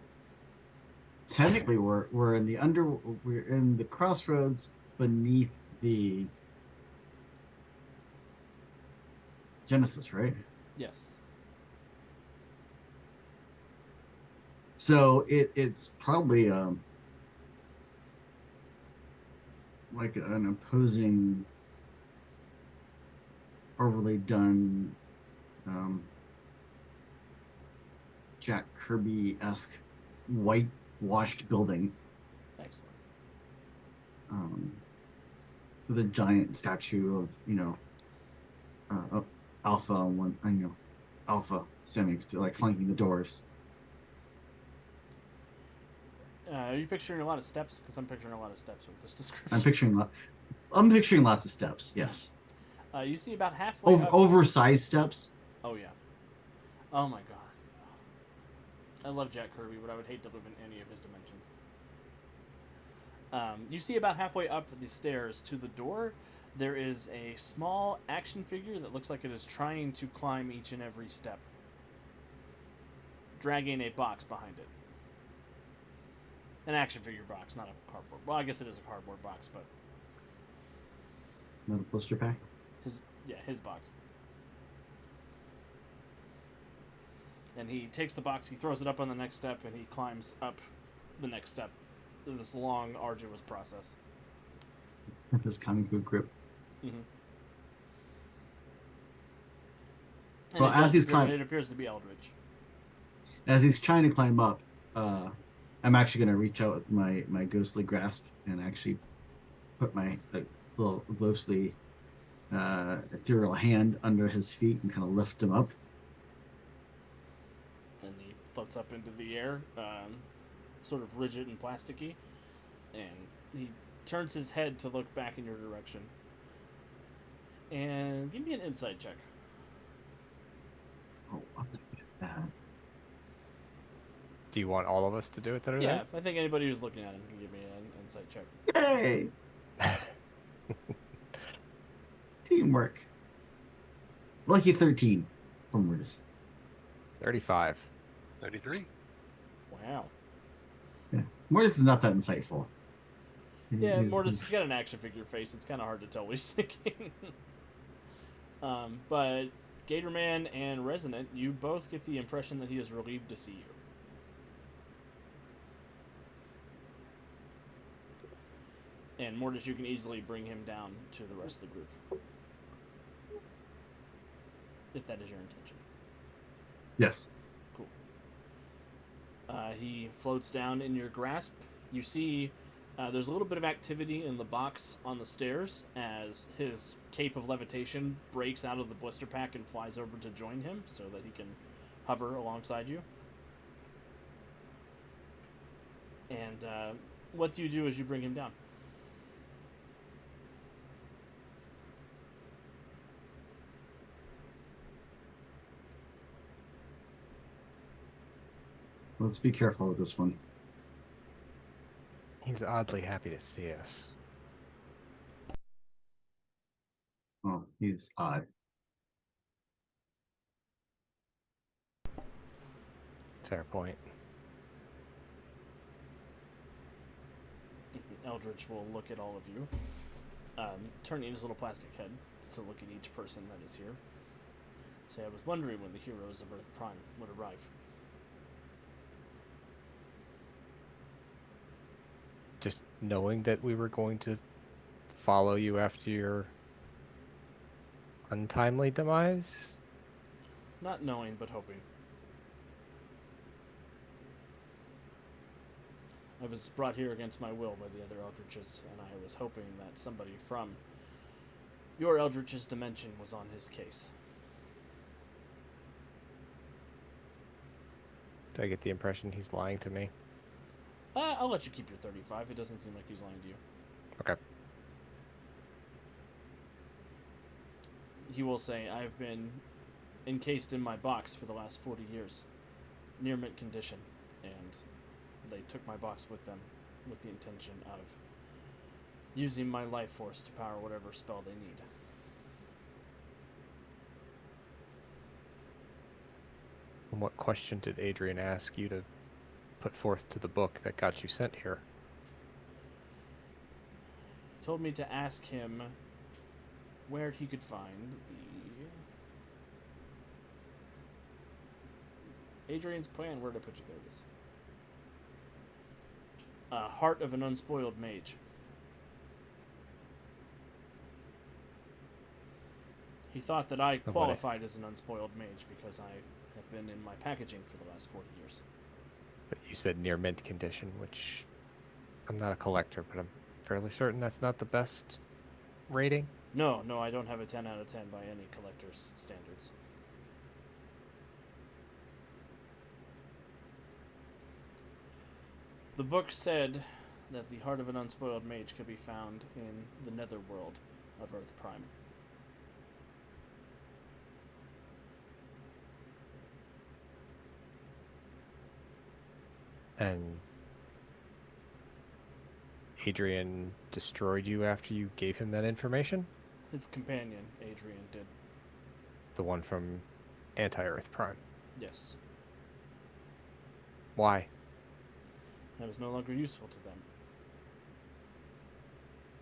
technically, we're in the crossroads beneath the Genesis, right? Yes. So it's probably like an opposing, overly done Jack Kirby-esque whitewashed building Excellent. with a giant statue of Alpha on one, Alpha standing like flanking the doors. Are you picturing a lot of steps? Because I'm picturing a lot of steps with this description. I'm picturing lots of steps. Yes. You see about halfway up. Oversized steps. Oh yeah. Oh my god. I love Jack Kirby, but I would hate to live in any of his dimensions. You see about halfway up the stairs to the door, there is a small action figure that looks like it is trying to climb each and every step, dragging a box behind it. An action figure box, not a cardboard. Well, I guess it is a cardboard box, but Not a blister pack. his box. And he takes the box, he throws it up on the next step, and he climbs up the next step in this long, arduous process. This comic book grip. Mm-hmm. Well, as he's climbing, it appears to be Eldritch. as he's trying to climb up, I'm actually going to reach out with my ghostly grasp and actually put my little ghostly ethereal hand under his feet and kind of lift him up. And he floats up into the air, sort of rigid and plasticky, and he turns his head to look back in your direction. And give me an insight check. Oh, I'm not good at that. Do you want all of us to do it that are Yeah, I think anybody who's looking at him can give me an insight check. Yay! there? Teamwork. Lucky 13 from Mortis. 35. 33. Wow. Yeah, Mortis is not that insightful. Yeah, He's- Mortis has got an action figure face. It's kind of hard to tell what he's thinking. But Gatorman and Resonant, you both get the impression that he is relieved to see you. And Mortis, you can easily bring him down to the rest of the group. If that is your intention. Yes. Cool. He floats down in your grasp. You see there's a little bit of activity in the box on the stairs as his cape of levitation breaks out of the blister pack and flies over to join him so that he can hover alongside you. And what do you do as you bring him down? Let's be careful with this one. He's oddly happy to see us. Oh, he's odd. Fair point. Eldritch will look at all of you, turning his little plastic head to look at each person that is here. Say, I was wondering when the heroes of Earth Prime would arrive. Just knowing that we were going to follow you after your untimely demise? Not knowing, but hoping. I was brought here against my will by the other Eldritches, and I was hoping that somebody from your Eldritch's dimension was on his case. Do I get the impression he's lying to me? I'll let you keep your 35. It doesn't seem like he's lying to you. Okay. He will say, I've been encased in my box for the last 40 years. Near mint condition. And they took my box with them with the intention of using my life force to power whatever spell they need. And what question did Adrian ask you to put forth to the book that got you sent here? He told me to ask him where he could find the Adrian's plan. Where did I put you? There it is. Heart of an Unspoiled Mage. He thought that I qualified as an unspoiled mage because I have been in my packaging for the last 40 years. But you said near mint condition, which I'm not a collector, but I'm fairly certain that's not the best rating. No, I don't have a 10 out of 10 by any collector's standards. The book said that the heart of an unspoiled mage could be found in the netherworld of Earth Prime. And Adrian destroyed you after you gave him that information? His companion, Adrian, did. The one from Anti-Earth Prime. Yes. Why? I was no longer useful to them.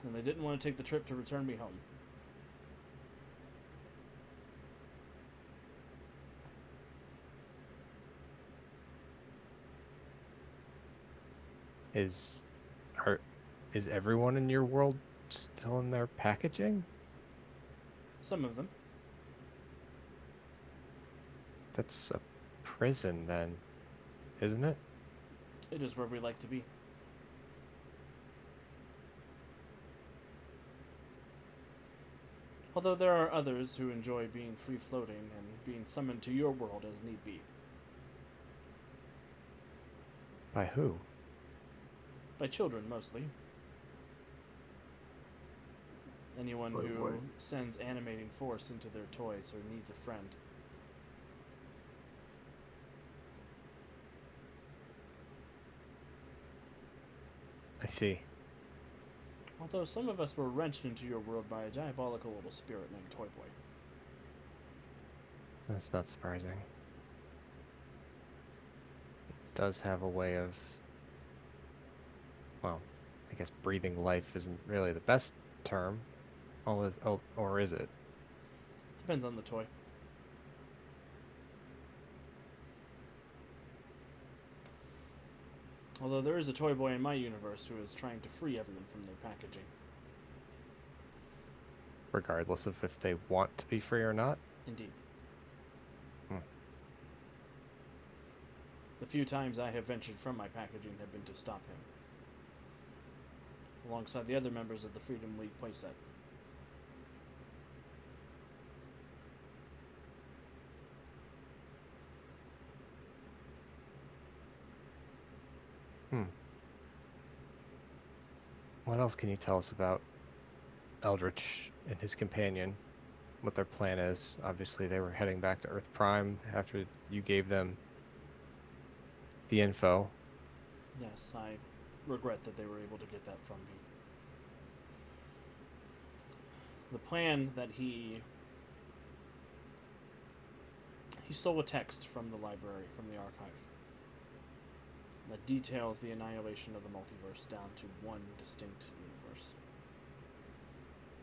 And they didn't want to take the trip to return me home. Is everyone in your world still in their packaging? Some of them. That's a prison then, isn't it? It is where we like to be. Although there are others who enjoy being free-floating and being summoned to your world as need be. By who? By children, mostly. Anyone Boy, who boy. sends animating force into their toys or needs a friend. I see. Although some of us were wrenched into your world by a diabolical little spirit named Toy Boy. That's not surprising. It does have a way of, well, I guess breathing life isn't really the best term. Or is it? Depends on the toy. Although there is a toy boy in my universe who is trying to free everyone from their packaging. Regardless of if they want to be free or not. Indeed. Hmm. The few times I have ventured from my packaging have been to stop him. Alongside the other members of the Freedom League playset. What else can you tell us about Eldritch and his companion? What their plan is? Obviously, they were heading back to Earth Prime after you gave them the info. Yes, I regret that they were able to get that from me. The plan that he stole a text from the library, from the archive, that details the annihilation of the multiverse down to one distinct universe.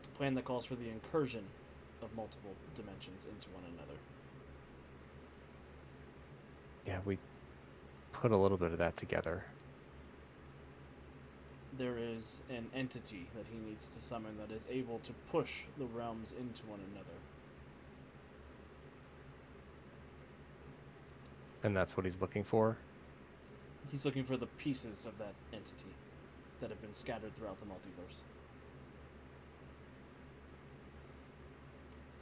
A plan that calls for the incursion of multiple dimensions into one another. Yeah, we put a little bit of that together. There is an entity that he needs to summon that is able to push the realms into one another. And that's what he's looking for? He's looking for the pieces of that entity that have been scattered throughout the multiverse.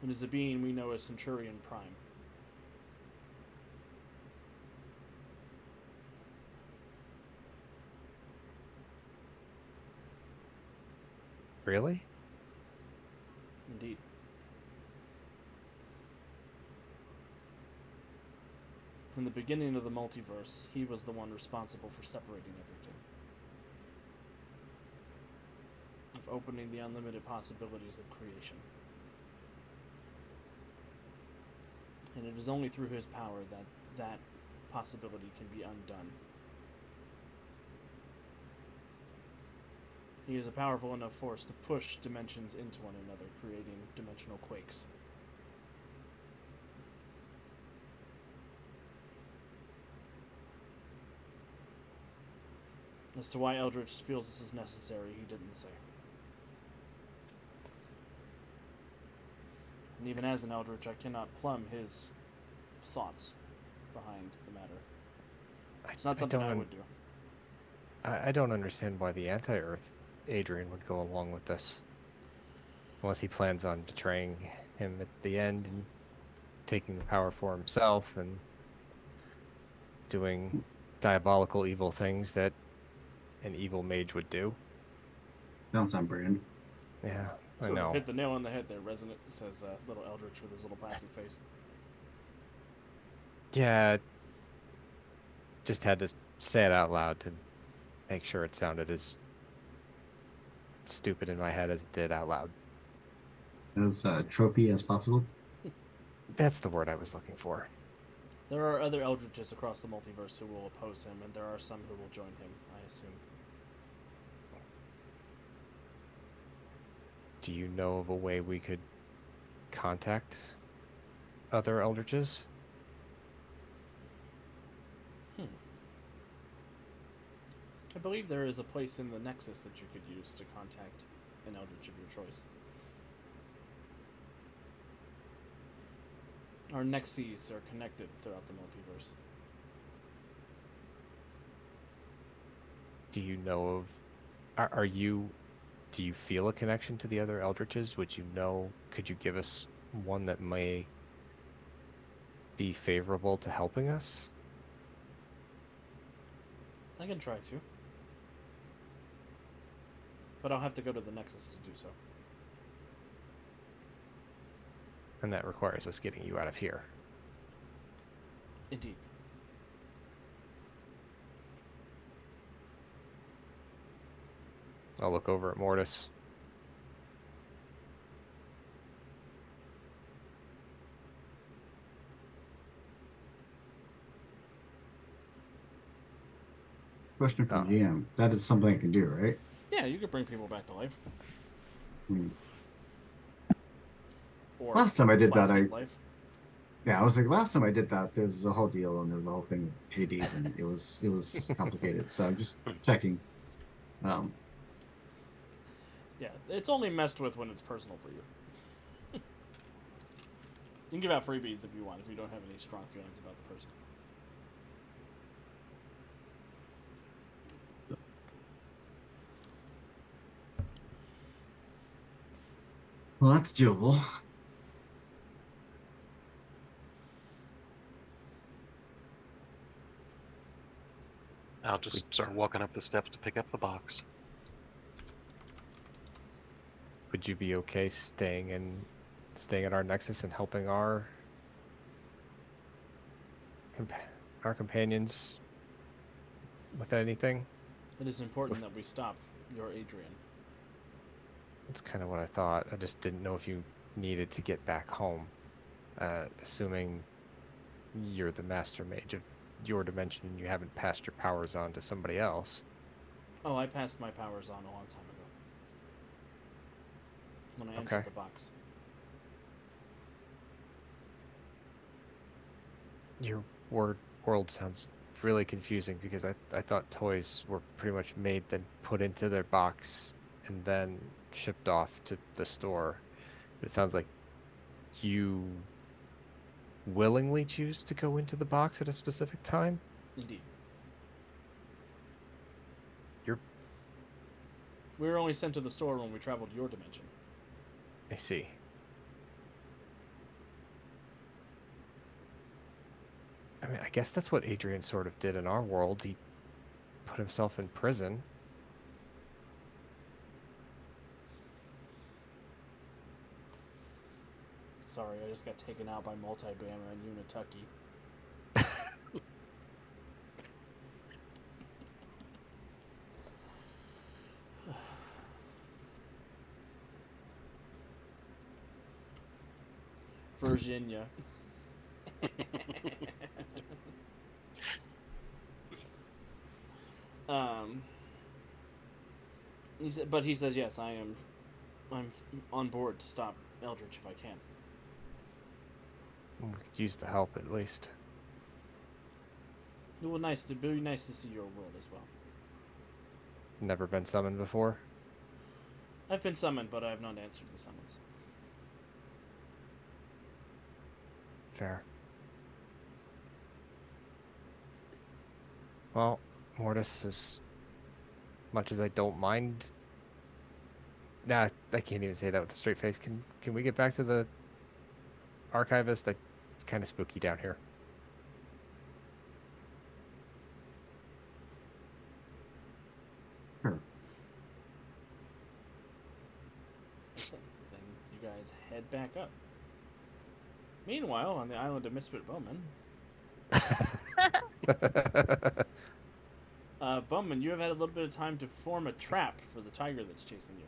It is a being we know as Centurion Prime. Really? Indeed. In the beginning of the multiverse, he was the one responsible for separating everything. Of opening the unlimited possibilities of creation. And it is only through his power that that possibility can be undone. He is a powerful enough force to push dimensions into one another, creating dimensional quakes. As to why Eldritch feels this is necessary, he didn't say. And even as an Eldritch, I cannot plumb his thoughts behind the matter. It's not something I would do. I don't understand why the anti-Earth Adrian would go along with this. Unless he plans on betraying him at the end and taking the power for himself and doing diabolical evil things that an evil mage would do. Sounds on brand. Yeah, I Sort of know. hit the nail on the head there, Resonant, says little Eldritch with his little plastic face. Yeah, just had to say it out loud to make sure it sounded as stupid in my head as it did out loud. As tropey as possible. That's the word I was looking for. There are other Eldritches across the multiverse who will oppose him, and there are some who will join him, I assume. Do you know of a way we could contact other Eldritches? I believe there is a place in the Nexus that you could use to contact an Eldritch of your choice. Our Nexes are connected throughout the multiverse. Do you know of... Do you feel a connection to the other Eldritches? Would you know... Could you give us one that may be favorable to helping us? I can try to. But I'll have to go to the Nexus to do so. And that requires us getting you out of here. Indeed. I'll look over at Mortis. Question for Oh. GM. That is something I can do, right? Yeah, you could bring people back to life. Hmm. Or Last time I did that, plastic life. Yeah, I was like, last time I did that, there was a whole deal, and there was a whole thing with Hades, and it was complicated. So I'm just checking. Yeah, it's only messed with when it's personal for you. You can give out freebies if you want, if you don't have any strong feelings about the person. Well, that's doable. I'll just start walking up the steps to pick up the box. Would you be okay staying at our Nexus and helping our companions with anything? It is important that we stop your Adrian. That's kind of what I thought. I just didn't know if you needed to get back home. Assuming you're the master mage of your dimension and you haven't passed your powers on to somebody else. Oh, I passed my powers on a long time ago. When I entered Okay. the box. Your world sounds really confusing because I thought toys were pretty much made, then put into their box, and then shipped off to the store. But it sounds like you willingly choose to go into the box at a specific time. Indeed. You're... We were only sent to the store when we traveled your dimension. I see. I mean, I guess that's what Adrian sort of did in our world. He put himself in prison. Sorry, I just got taken out by multi-banner and Unitucky. Virginia. He says yes. I'm on board to stop Eldritch if I can. We could use the help at least. It would be nice to see your world as well. Never been summoned before. I've been summoned, but I have not answered the summons. Fair. Well, Mortis, as much as I don't mind... Nah, I can't even say that with a straight face. Can we get back to the archivist? It's kind of spooky down here. Sure. Excellent. Then you guys head back up. Meanwhile, on the island of Misfit Bowman, Bowman, you have had a little bit of time to form a trap for the tiger that's chasing you.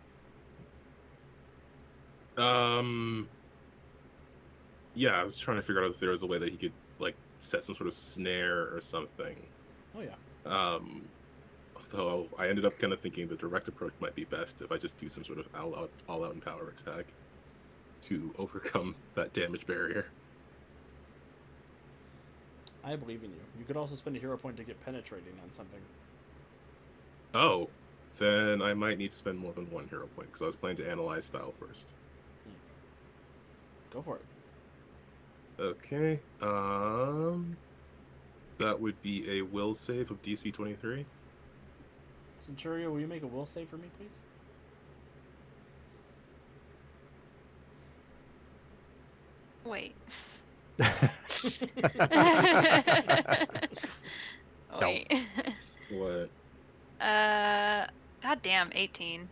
Yeah, I was trying to figure out if there was a way that he could like set some sort of snare or something. Oh yeah. Although I ended up kind of thinking the direct approach might be best if I just do some sort of all-out power attack to overcome that damage barrier. I believe in you. You could also spend a hero point to get penetrating on something. Oh, then I might need to spend more than one hero point because I was planning to analyze style first. Go for it. Okay. That would be a will save of DC 23. Centurio, will you make a will save for me, please? Wait. Don't. Wait. What? Goddamn, 18.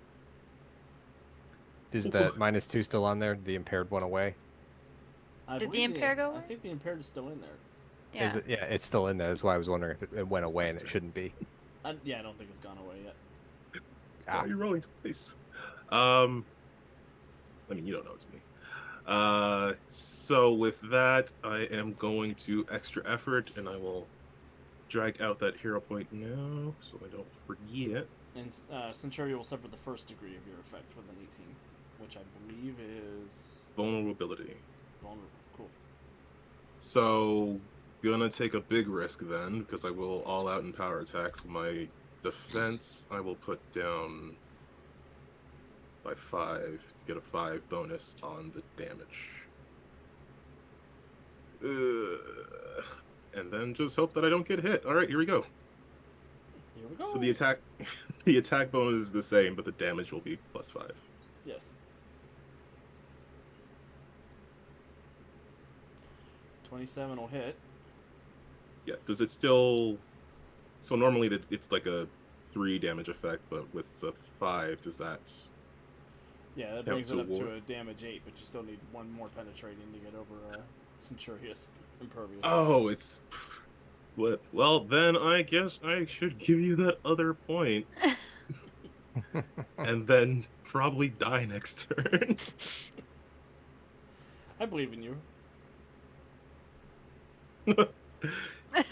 Is that -2 still on there? The impaired one away? Did the believe impair go away? I think the impaired is still in there. Yeah. Is it? Yeah, it's still in there. That's why I was wondering if it went away and it Disgusting. shouldn't be. Yeah, I don't think it's gone away yet. Why Ah. are you rolling twice? I mean, you don't know it's me. So with that, I am going to extra effort, and I will drag out that hero point now, so I don't forget. And Centurio will suffer the first degree of your effect with an 18, which I believe is Vulnerability. vulnerable. Cool. So, gonna take a big risk then, because I will all out in power attacks. My defense, I will put down by 5 to get a 5 bonus on the damage. And then just hope that I don't get hit. All right, here we go. Here we go. So the attack bonus is the same, but the damage will be +5. Yes. 27 will hit. Yeah. Does it still? So normally it's like a 3 damage effect, but with the 5, does that? Yeah, that Count brings it to up war. to a damage 8, but you still need one more penetrating to get over Centurious Impervious. Oh, it's. What? Well, then I guess I should give you that other point, and then probably die next turn. I believe in you.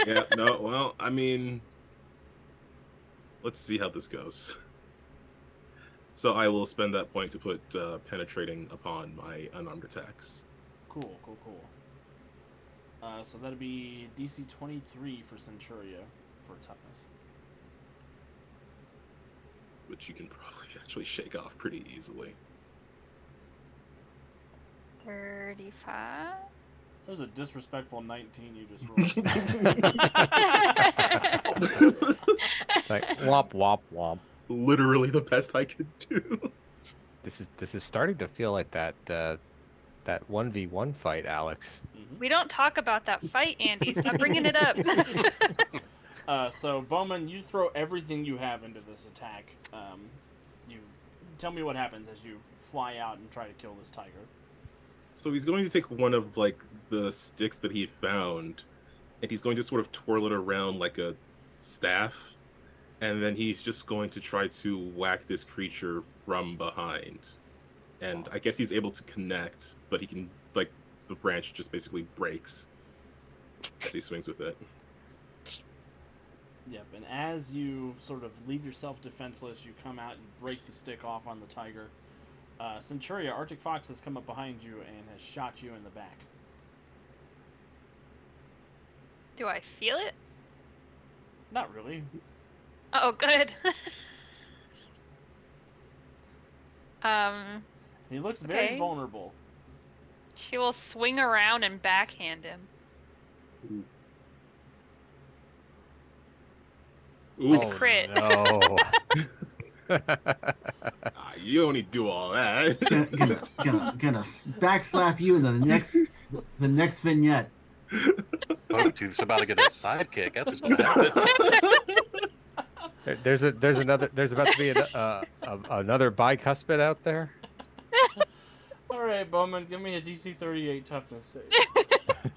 Yeah. No. Well, I mean, let's see how this goes. So I will spend that point to put penetrating upon my unarmed attacks. Cool. So that'd be DC 23 for Centuria for toughness. Which you can probably actually shake off pretty easily. 35. That was a disrespectful 19 you just rolled. Like womp womp womp. Literally the best I could do. This is starting to feel like that 1v1 fight, Alex. Mhm. We don't talk about that fight, Andy. Stop bringing it up. So Bowman, you throw everything you have into this attack. You tell me what happens as you fly out and try to kill this tiger. So he's going to take one of like the sticks that he found, and he's going to sort of twirl it around like a staff, and then he's just going to try to whack this creature from behind. And I guess he's able to connect, but he can, like, the branch just basically breaks as he swings with it. Yep, and as you sort of leave yourself defenseless, you come out and break the stick off on the tiger. Centuria, Arctic Fox has come up behind you and has shot you in the back. Do I feel it? Not really. Oh, good. He looks very Okay. vulnerable. She will swing around and backhand him. Ooh, Oh, crit. No. you only do all that. gonna backslap you in the next vignette. Bugtooth's about to get a sidekick. That's what's going to happen. There's about to be another bicuspid out there. Alright, Bowman, give me a DC 38 toughness save.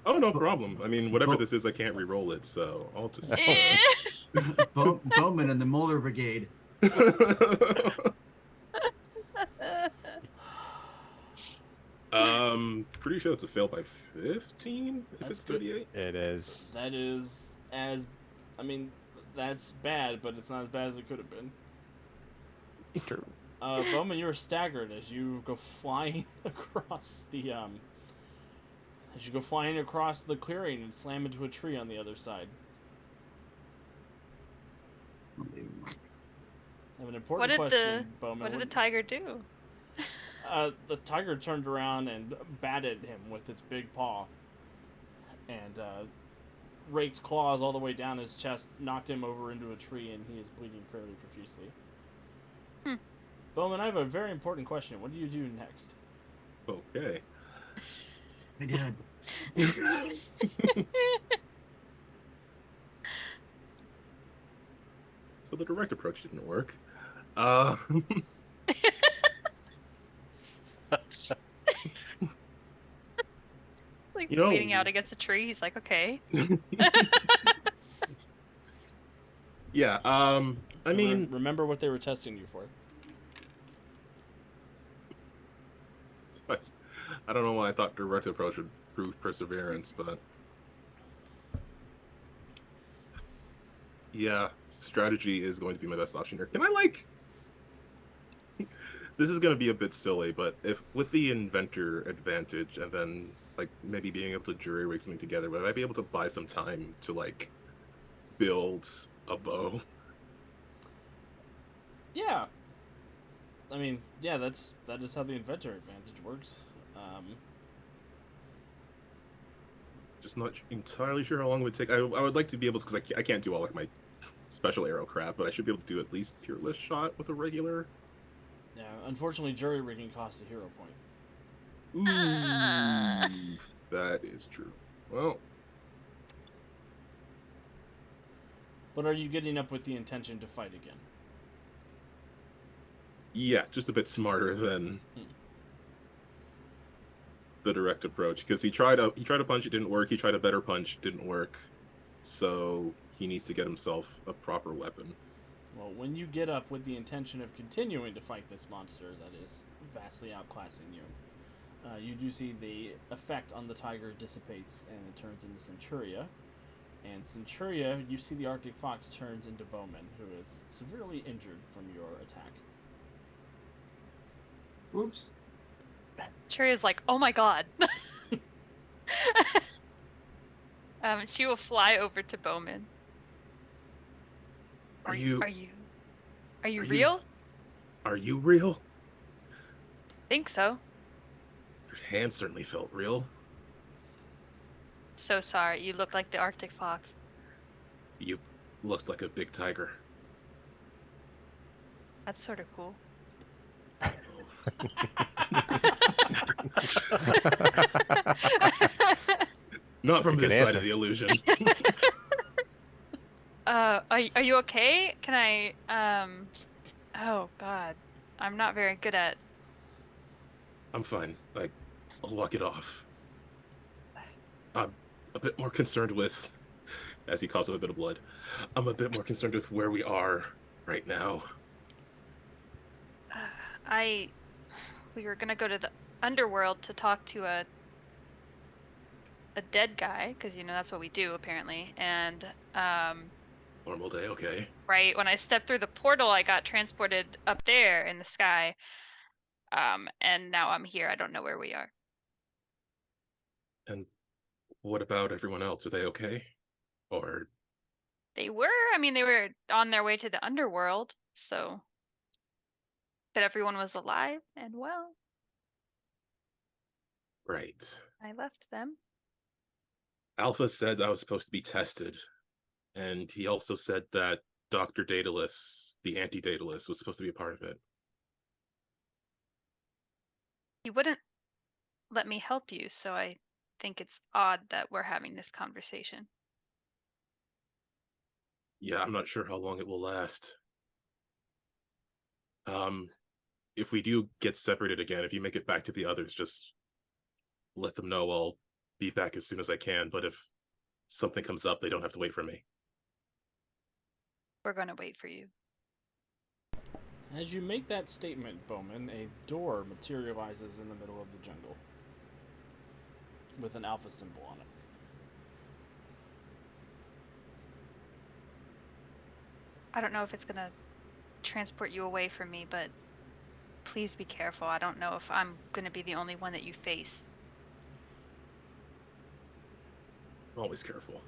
Oh, no problem. I mean, whatever this is, I can't re-roll it, so I'll just. Bowman and the Molar Brigade. Pretty sure it's a fail by 15 if That's it's good. 38. It is. That is that's bad, but it's not as bad as it could have been. It's true. Bowman, you are staggered as you go flying across the clearing and slam into a tree on the other side. I have an important What did question, Bowman. What did the tiger do? The tiger turned around and batted him with its big paw, and raked claws all the way down his chest, knocked him over into a tree, and he is bleeding fairly profusely. Bowman, I have a very important question. What do you do next? Okay. I did. So the direct approach didn't work. Like You know- bleeding out against a tree. He's like, okay. Yeah, I mean, remember what they were testing you for. I don't know why I thought direct approach would prove perseverance, but yeah, strategy is going to be my best option here. Can I this is gonna be a bit silly, but if with the inventor advantage and then like maybe being able to jury rig something together, would I be able to buy some time to like build a bow? Yeah. I mean, yeah, that is how the inventor advantage works. Just not entirely sure how long it would take. I would like to be able to, because I can't do all like my special arrow crap, but I should be able to do at least peerless shot with a regular. Yeah, unfortunately, jury rigging costs a hero point. Ooh, that is true. Well, But are you getting up with the intention to fight again? yeah, just a bit smarter than the direct approach, because he tried a punch, it didn't work. He tried a better punch, didn't work. So he needs to get himself a proper weapon. Well, when you get up with the intention of continuing to fight this monster that is vastly outclassing you, you do see the effect on the tiger dissipates and it turns into Centuria. And Centuria, you see the Arctic Fox turns into Bowman, who is severely injured from your attack. Whoops. Cherry's like, oh my god. She will fly over to Bowman. Are you Are you you- real? are you real? Think so. Your hand certainly felt real. So sorry. You look like the Arctic Fox. You looked like a big tiger. That's sort of cool. Not from a good this side answer. of the illusion. Are you okay? Can I oh god. I'm not very good at I'm fine. I'll walk it off. I'm a bit more concerned with, as he coughs up a bit of blood, I'm a bit more concerned with where we are right now. we were gonna go to the underworld to talk to a dead guy, because you know that's what we do apparently. And Normal day, okay. right when I stepped through the portal, I got transported up there in the sky. And now I'm here. I don't know where we are. And what about everyone else? Are they okay? Or They were on their way to the underworld, so but everyone was alive and well. right. I left them. Alpha said I was supposed to be tested, and he also said that Dr. Daedalus, the anti-Daedalus, was supposed to be a part of it. He wouldn't let me help you, so I think it's odd that we're having this conversation. Yeah, I'm not sure how long it will last. If we do get separated again, if you make it back to the others, just let them know I'll be back as soon as I can. But if something comes up, they don't have to wait for me. We're gonna wait for you. As you make that statement, Bowman, a door materializes in the middle of the jungle with an alpha symbol on it. I don't know if it's gonna transport you away from me, but please be careful. I don't know if I'm gonna be the only one that you face. I'm always careful.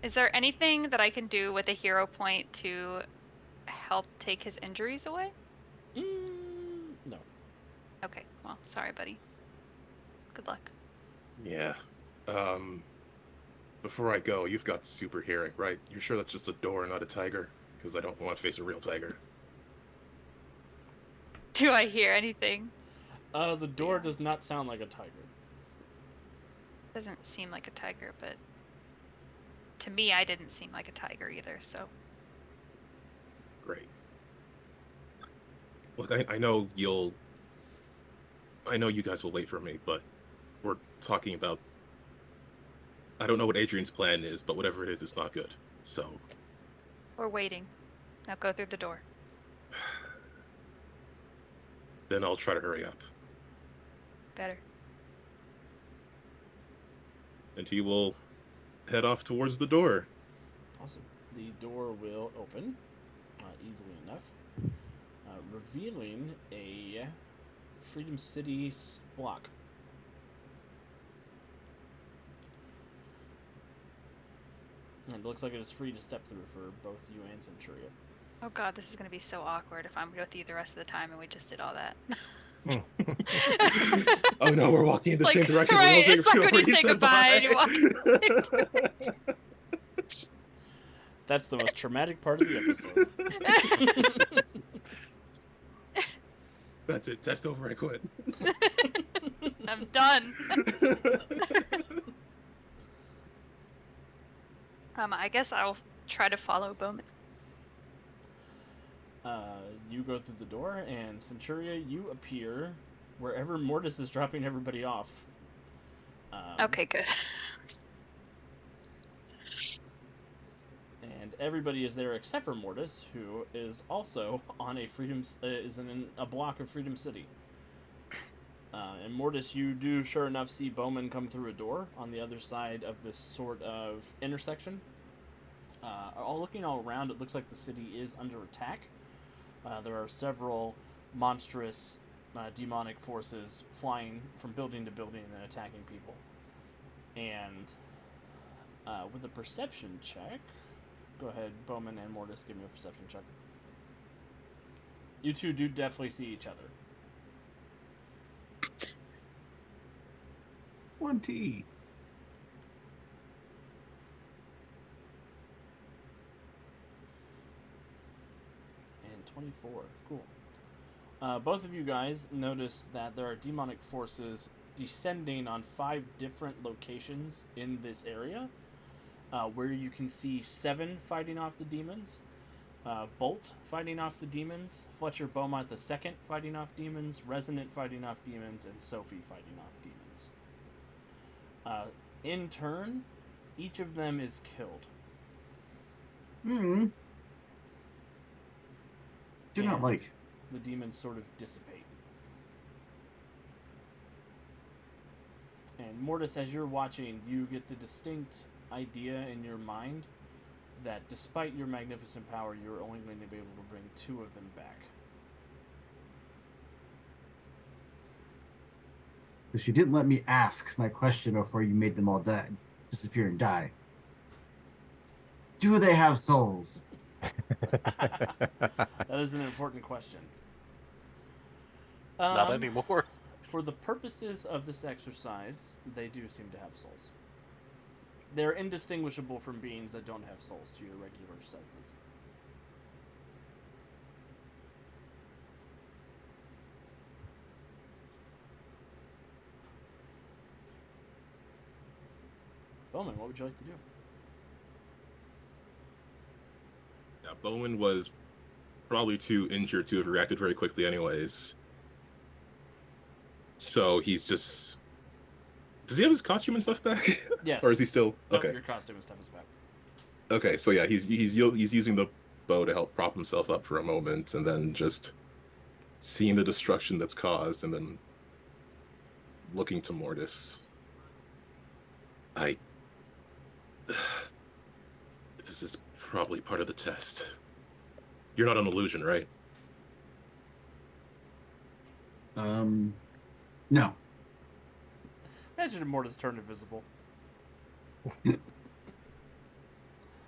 Is there anything that I can do with a hero point to help take his injuries away? No. Okay, well, sorry, buddy. Good luck. Yeah. Before I go, you've got super hearing, right? You're sure that's just a door, not a tiger? Because I don't want to face a real tiger. Do I hear anything? The door Yeah. does not sound like a tiger. Doesn't seem like a tiger, but to me, I didn't seem like a tiger either, so. Great. Look, I know I know you guys will wait for me, but we're talking about... I don't know what Adrian's plan is, but whatever it is, it's not good. So... We're waiting. Now go through the door. then I'll try to hurry up. Better. And he will head off towards the door. Awesome. The door will open easily enough. revealing a Freedom City block. And it looks like it is free to step through for both you and Centuria. Oh god, this is gonna be so awkward if I'm with you the rest of the time and we just did all that. Oh no, we're walking in the Like, same direction. right, We'll it's like when you already say said goodbye and you bye. That's the most traumatic part of the episode. That's it. Test over. I quit. I'm done. I guess I'll try to follow Bowman. You go through the door, and Centuria, you appear wherever Mortis is dropping everybody off. Okay, good. And everybody is there except for Mortis, who is also on a is in a block of Freedom City. And Mortis, you do sure enough see Bowman come through a door on the other side of this sort of intersection. Looking all around, it looks like the city is under attack. There are several monstrous demonic forces flying from building to building and attacking people. And with a perception check, go ahead, Bowman and Mortis, give me a perception check. You two do definitely see each other. 20. And 24. Cool. Both of you guys notice that there are demonic forces descending on 5 different locations in this area, where you can see 7 fighting off the demons, Bolt fighting off the demons, Fletcher Beaumont II fighting off demons, Resonant fighting off demons, and Sophie fighting off demons. In turn, each of them is killed. Do not And like. the demons sort of dissipate. And Mortis, as you're watching, you get the distinct idea in your mind that despite your magnificent power, you're only going to be able to bring 2 of them back. Because you didn't let me ask my question before you made them all disappear and die. Do they have souls? That is an important question. Not anymore. For the purposes of this exercise, they do seem to have souls. They're indistinguishable from beings that don't have souls to your regular senses. Bowman, what would you like to do? Yeah, Bowman was probably too injured to have reacted very quickly anyways. So he's just... Does he have his costume and stuff back? Yes. Or is he still... Nope, Okay. your costume and stuff is back. Okay, so yeah, he's using the bow to help prop himself up for a moment, and then just seeing the destruction that's caused, and then looking to Mortis. This is probably part of the test. You're not an illusion, right? No. Imagine if Mortis turned invisible.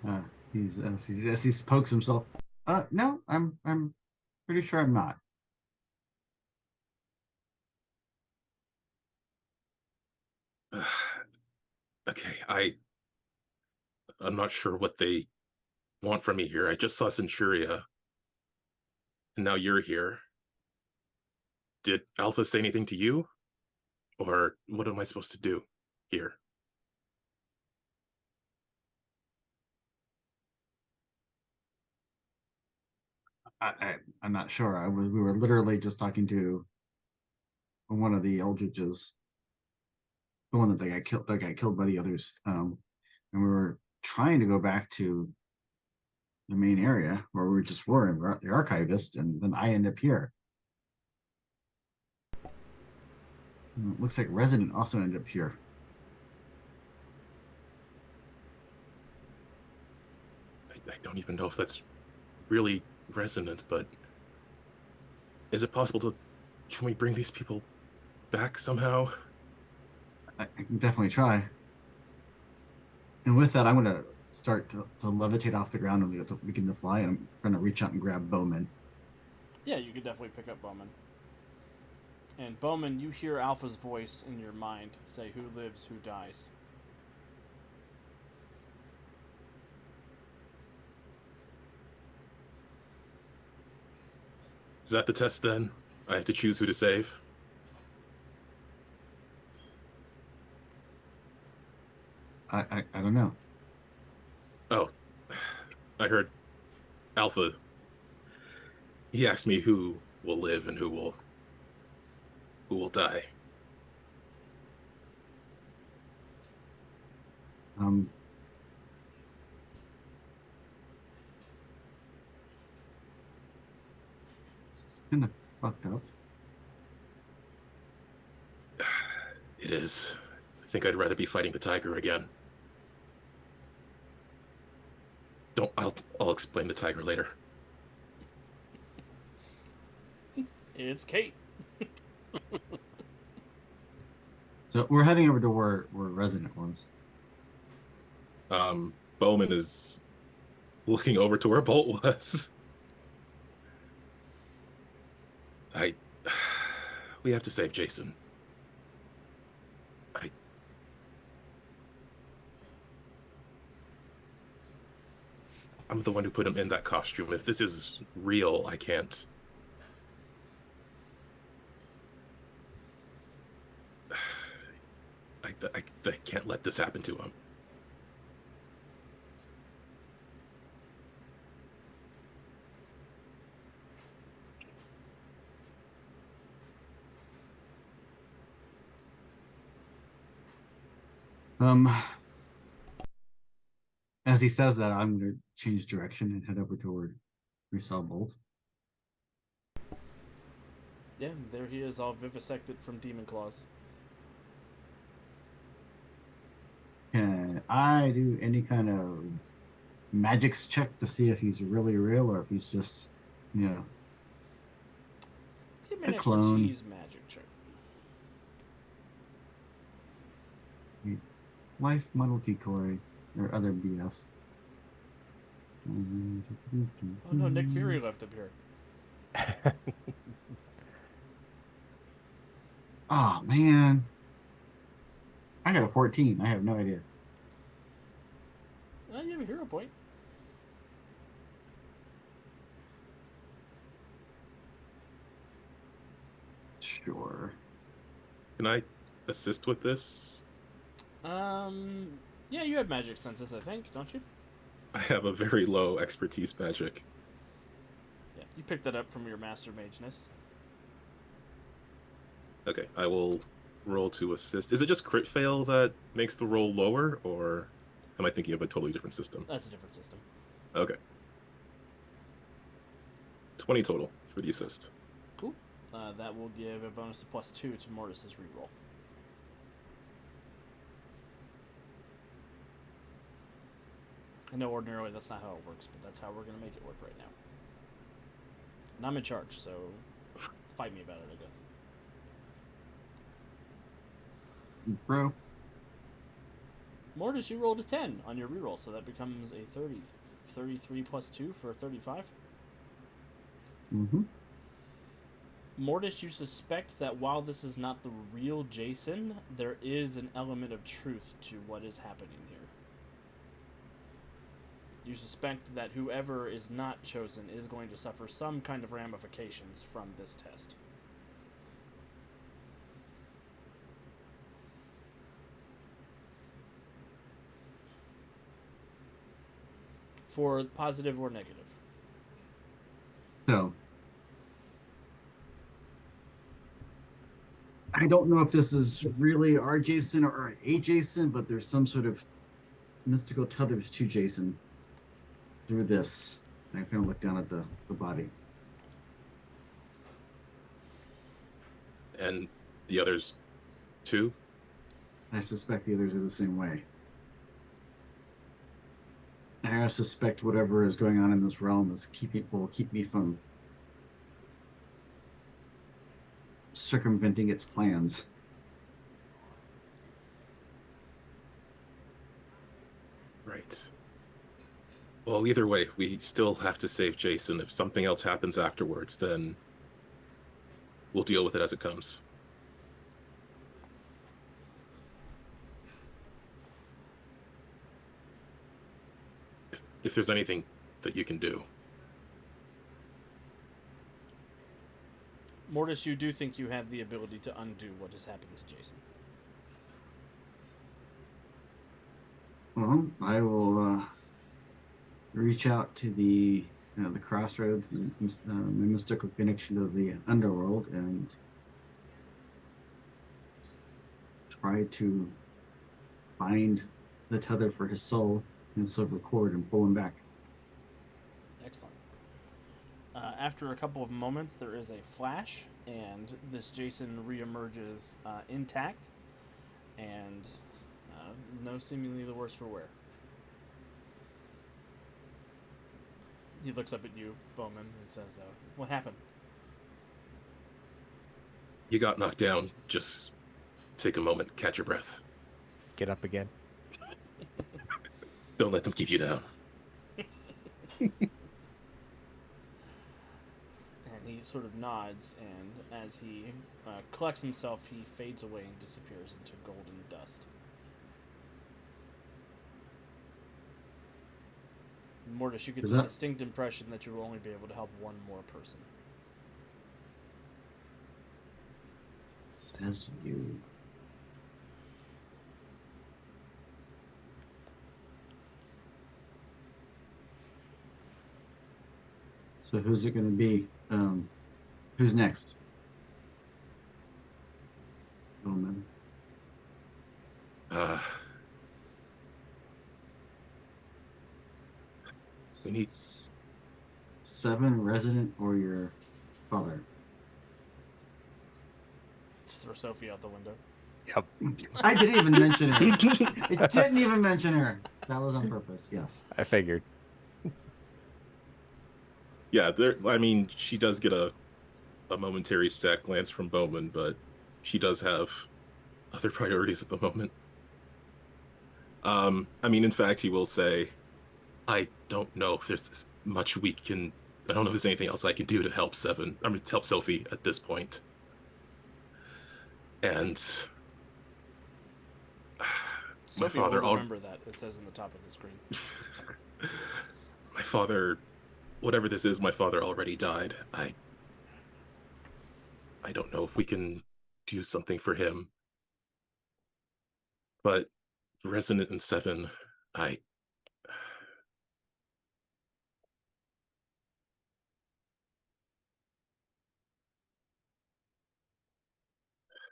As he pokes himself. No, I'm pretty sure I'm not. Okay, I'm not sure what they want from me here. I just saw Centuria, and now you're here. Did Alpha say anything to you? Or what am I supposed to do here? I'm not sure. We were literally just talking to one of the Eldridges, the one that they got killed by the others. And we were trying to go back to the main area where we just were, and we're at the archivist, and then I end up here. And it looks like Resident also ended up here. I don't even know if that's really resonant, but Is it possible to? Can we bring these people back somehow? I can definitely try. And with that, I'm gonna start to levitate off the ground and begin to fly. And I'm gonna reach out and grab Bowman. Yeah, you could definitely pick up Bowman. And Bowman, you hear Alpha's voice in your mind say, "Who lives, who dies." Is that the test then? I have to choose who to save? I don't know. Oh, I heard Alpha. He asked me who will live and who will die. Um, it's kind of fucked up. It is. I think I'd rather be fighting the tiger again. Don't. I'll explain the tiger later. It's Kate. So we're heading over to where Resident was. Bowman is looking over to where Bolt was. We have to save Jason. I'm the one who put him in that costume. If this is real, I can't. I can't let this happen to him. As he says that, I'm gonna change direction and head over toward we saw Bolt. Yeah, there he is, all vivisected from demon claws. Can I do any kind of magics check to see if he's really real or if he's just, Give me an a clone? expertise magic check. Life model decoy or other BS. Oh no, Nick Fury left up here. Oh man, I got a 14. I have no idea. You have a hero point. Sure. Can I assist with this? Yeah, you have magic senses, I think, don't you? I have a very low expertise magic. Yeah, you picked that up from your master mageness. Okay, I will roll to assist. Is it just crit fail that makes the roll lower, or am I thinking of a totally different system? That's a different system. Okay. 20 total for the assist. Cool. That will give a bonus of +2 to Mortis's reroll. I know ordinarily that's not how it works, but that's how we're going to make it work right now. And I'm in charge, so fight me about it, I guess. Bro. Mortis, you rolled a 10 on your reroll, so that becomes a 30. 33 plus 2 for 35. Mm-hmm. Mortis, you suspect that while this is not the real Jason, there is an element of truth to what is happening here. You suspect that whoever is not chosen is going to suffer some kind of ramifications from this test. For positive or negative. So, I don't know if this is really our Jason or a Jason, but there's some sort of mystical tethers to Jason through this. And I kind of look down at the body. And the others too? I suspect the others are the same way. And I suspect whatever is going on in this realm will keep me from circumventing its plans. Right. Well, either way, we still have to save Jason. If something else happens afterwards, then we'll deal with it as it comes. If there's anything that you can do. Mortis, you do think you have the ability to undo what has happened to Jason? Well, I will reach out to the crossroads, the mystical connection of the underworld, and try to find the tether for his soul in the silver cord and pull him back. Excellent. After a couple of moments, there is a flash, and this Jason reemerges intact, and no seemingly the worse for wear. He looks up at you, Bowman, and says, "What happened?" You got knocked down. Just take a moment, catch your breath. Get up again. Don't let them keep you down. And he sort of nods, and as he collects himself, he fades away and disappears into golden dust. Mortis, you get the distinct impression that you will only be able to help one more person. Says you. So who's it going to be? Who's next? Bowman. We need 7, Resident, or your father? Just throw Sophie out the window. Yep. I didn't even mention her. It didn't even mention her. That was on purpose. Yes. I figured. Yeah, I mean, she does get a momentary sad glance from Bowman, but she does have other priorities at the moment. I mean, in fact, he will say, I don't know if there's much we can... I don't know if there's anything else I can do to help to help Sophie at this point. And... Sophie my father... will remember that. It says on the top of the screen. My father... Whatever this is, my father already died. I don't know if we can do something for him. But Resident and 7,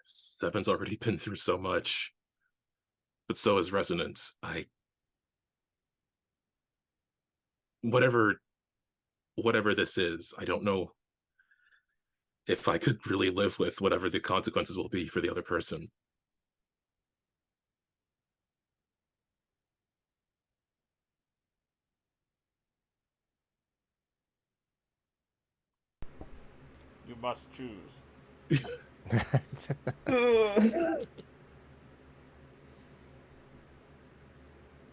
Seven's already been through so much. But so has Resonant. Whatever this is, I don't know if I could really live with whatever the consequences will be for the other person. You must choose.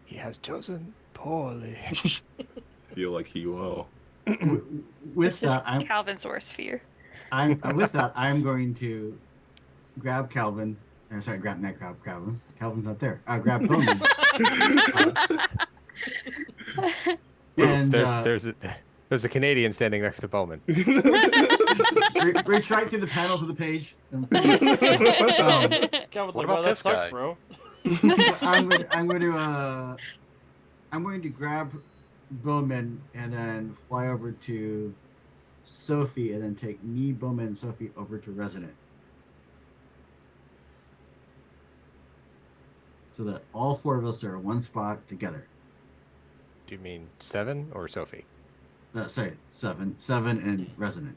He has chosen poorly. Feel like he will. With that, Calvin's worst fear. I'm going to grab Calvin. Sorry, grab Calvin. Calvin's not there. Grab Bowman. And there's a Canadian standing next to Bowman. reach right through the panels of the page. Calvin's What like, about "Well, that this sucks, guy?" bro." I'm going to grab Bowman and then fly over to Sophie, and then take me, Bowman, and Sophie over to Resident, so that all 4 of us are in one spot together. Do you mean 7 or Sophie? Sorry, 7 and Resident.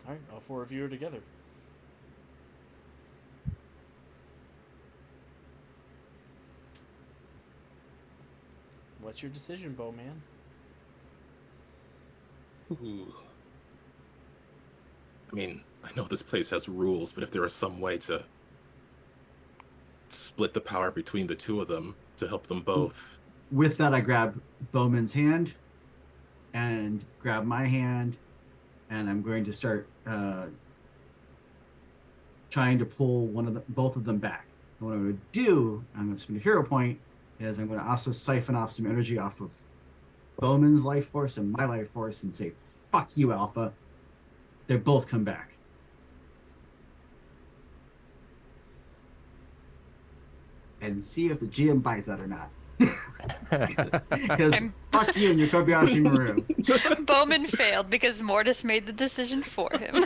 All right, all 4 of you are together. What's your decision, Bowman? Ooh. I mean, I know this place has rules, but if there is some way to split the power between the two of them to help them both. With that, I grab Bowman's hand and grab my hand, and I'm going to start trying to pull both of them back. And what I'm going to do, I'm going to spend a hero point, is I'm going to also siphon off some energy off of Bowman's life force and my life force and say, fuck you, Alpha. They both come back. And see if the GM buys that or not. Because fuck you and your Kobayashi Maru. Bowman failed because Mortis made the decision for him.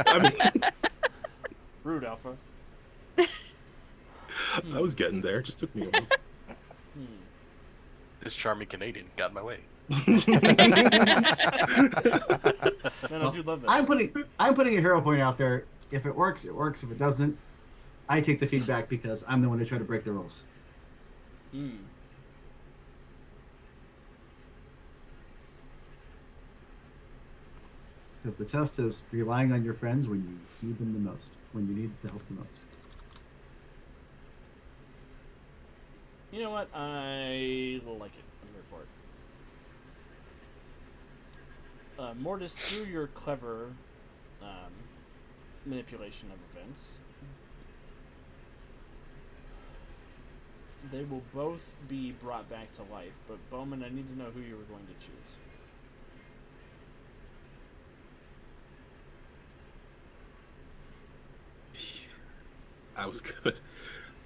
I mean, Rude, Alpha. I was getting there. It just took me a while. This charming Canadian got in my way. Man, I do love that. I'm putting a hero point out there. If it works, it works. If it doesn't, I take the feedback because I'm the one who tried to break the rules. Because the test is relying on your friends when you need them the most, when you need the help the most. You know what? I will like it. I'm here for it. Mortis, through your clever manipulation of events, they will both be brought back to life. But Bowman, I need to know who you were going to choose. I was good.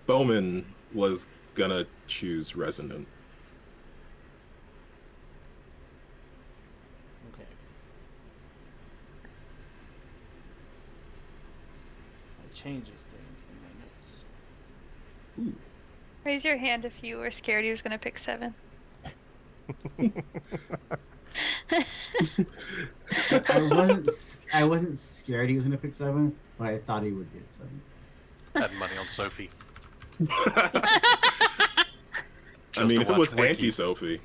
Bowman was gonna choose Resonant. Okay. That changes things in my notes. Raise your hand if you were scared he was going to pick 7. I wasn't scared he was going to pick 7, but I thought he would get 7. Had money on Sophie. I Just mean, to if it watch was Wiki. anti-Sophie.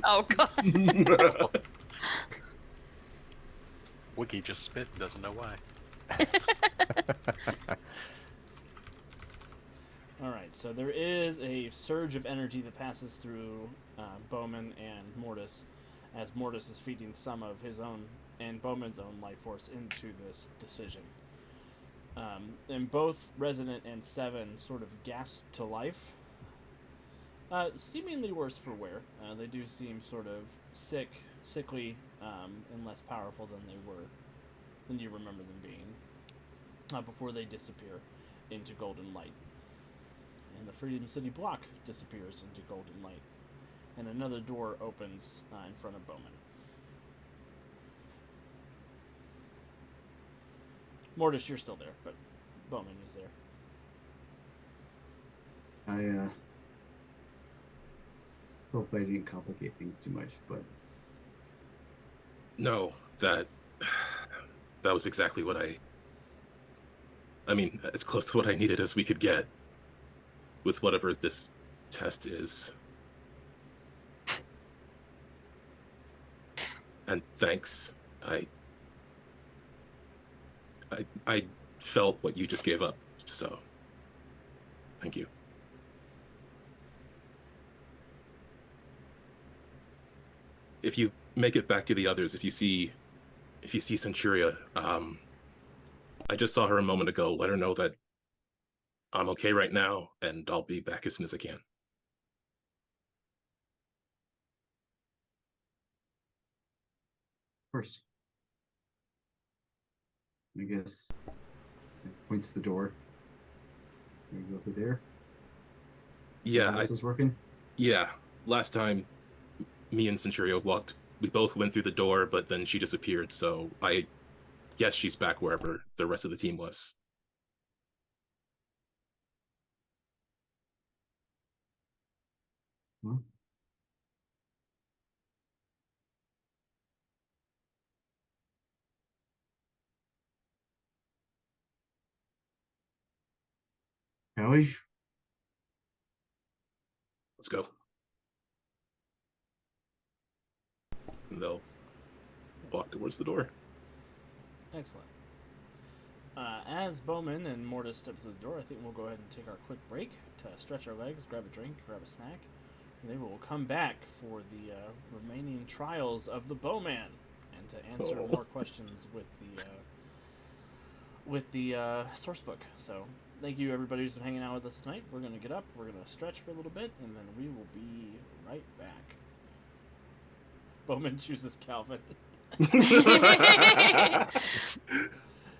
Oh god. Wiki just spit and doesn't know why. Alright, so there is a surge of energy that passes through Bowman and Mortis, as Mortis is feeding some of his own and Bowman's own life force into this decision. And both Resonant and Seven sort of gasp to life. Seemingly worse for wear. They do seem sort of sickly, and less powerful than you remember them being. Before they disappear into golden light. And the Freedom City block disappears into golden light. And another door opens in front of Bowman. Mortis, you're still there, but Bowman is there. I hope I didn't complicate things too much, but No, that was exactly what I mean, as close to what I needed as we could get with whatever this test is. And thanks. I felt what you just gave up, so thank you. If you make it back to the others, if you see Centuria, I just saw her a moment ago. Let her know that I'm okay right now, and I'll be back as soon as I can. of course. I guess it points to the door. Can we go over there? Yeah, This is working. yeah. Last time, me and Centuria walked. We both went through the door, but then she disappeared. So I guess she's back wherever the rest of the team was. Well, Howie, Let's go. And they'll walk towards the door. Excellent. As Bowman and Mortis step to the door, I think we'll go ahead and take our quick break to stretch our legs, grab a drink, grab a snack, and then we'll come back for the remaining trials of the Bowman, and to answer more questions with the source book. So, thank you everybody who's been hanging out with us tonight. We're gonna get up, we're gonna stretch for a little bit, and then we will be right back. Bowman chooses Calvin.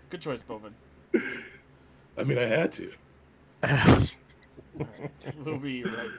Good choice, Bowman. I mean, I had to. Alright, we'll be right back.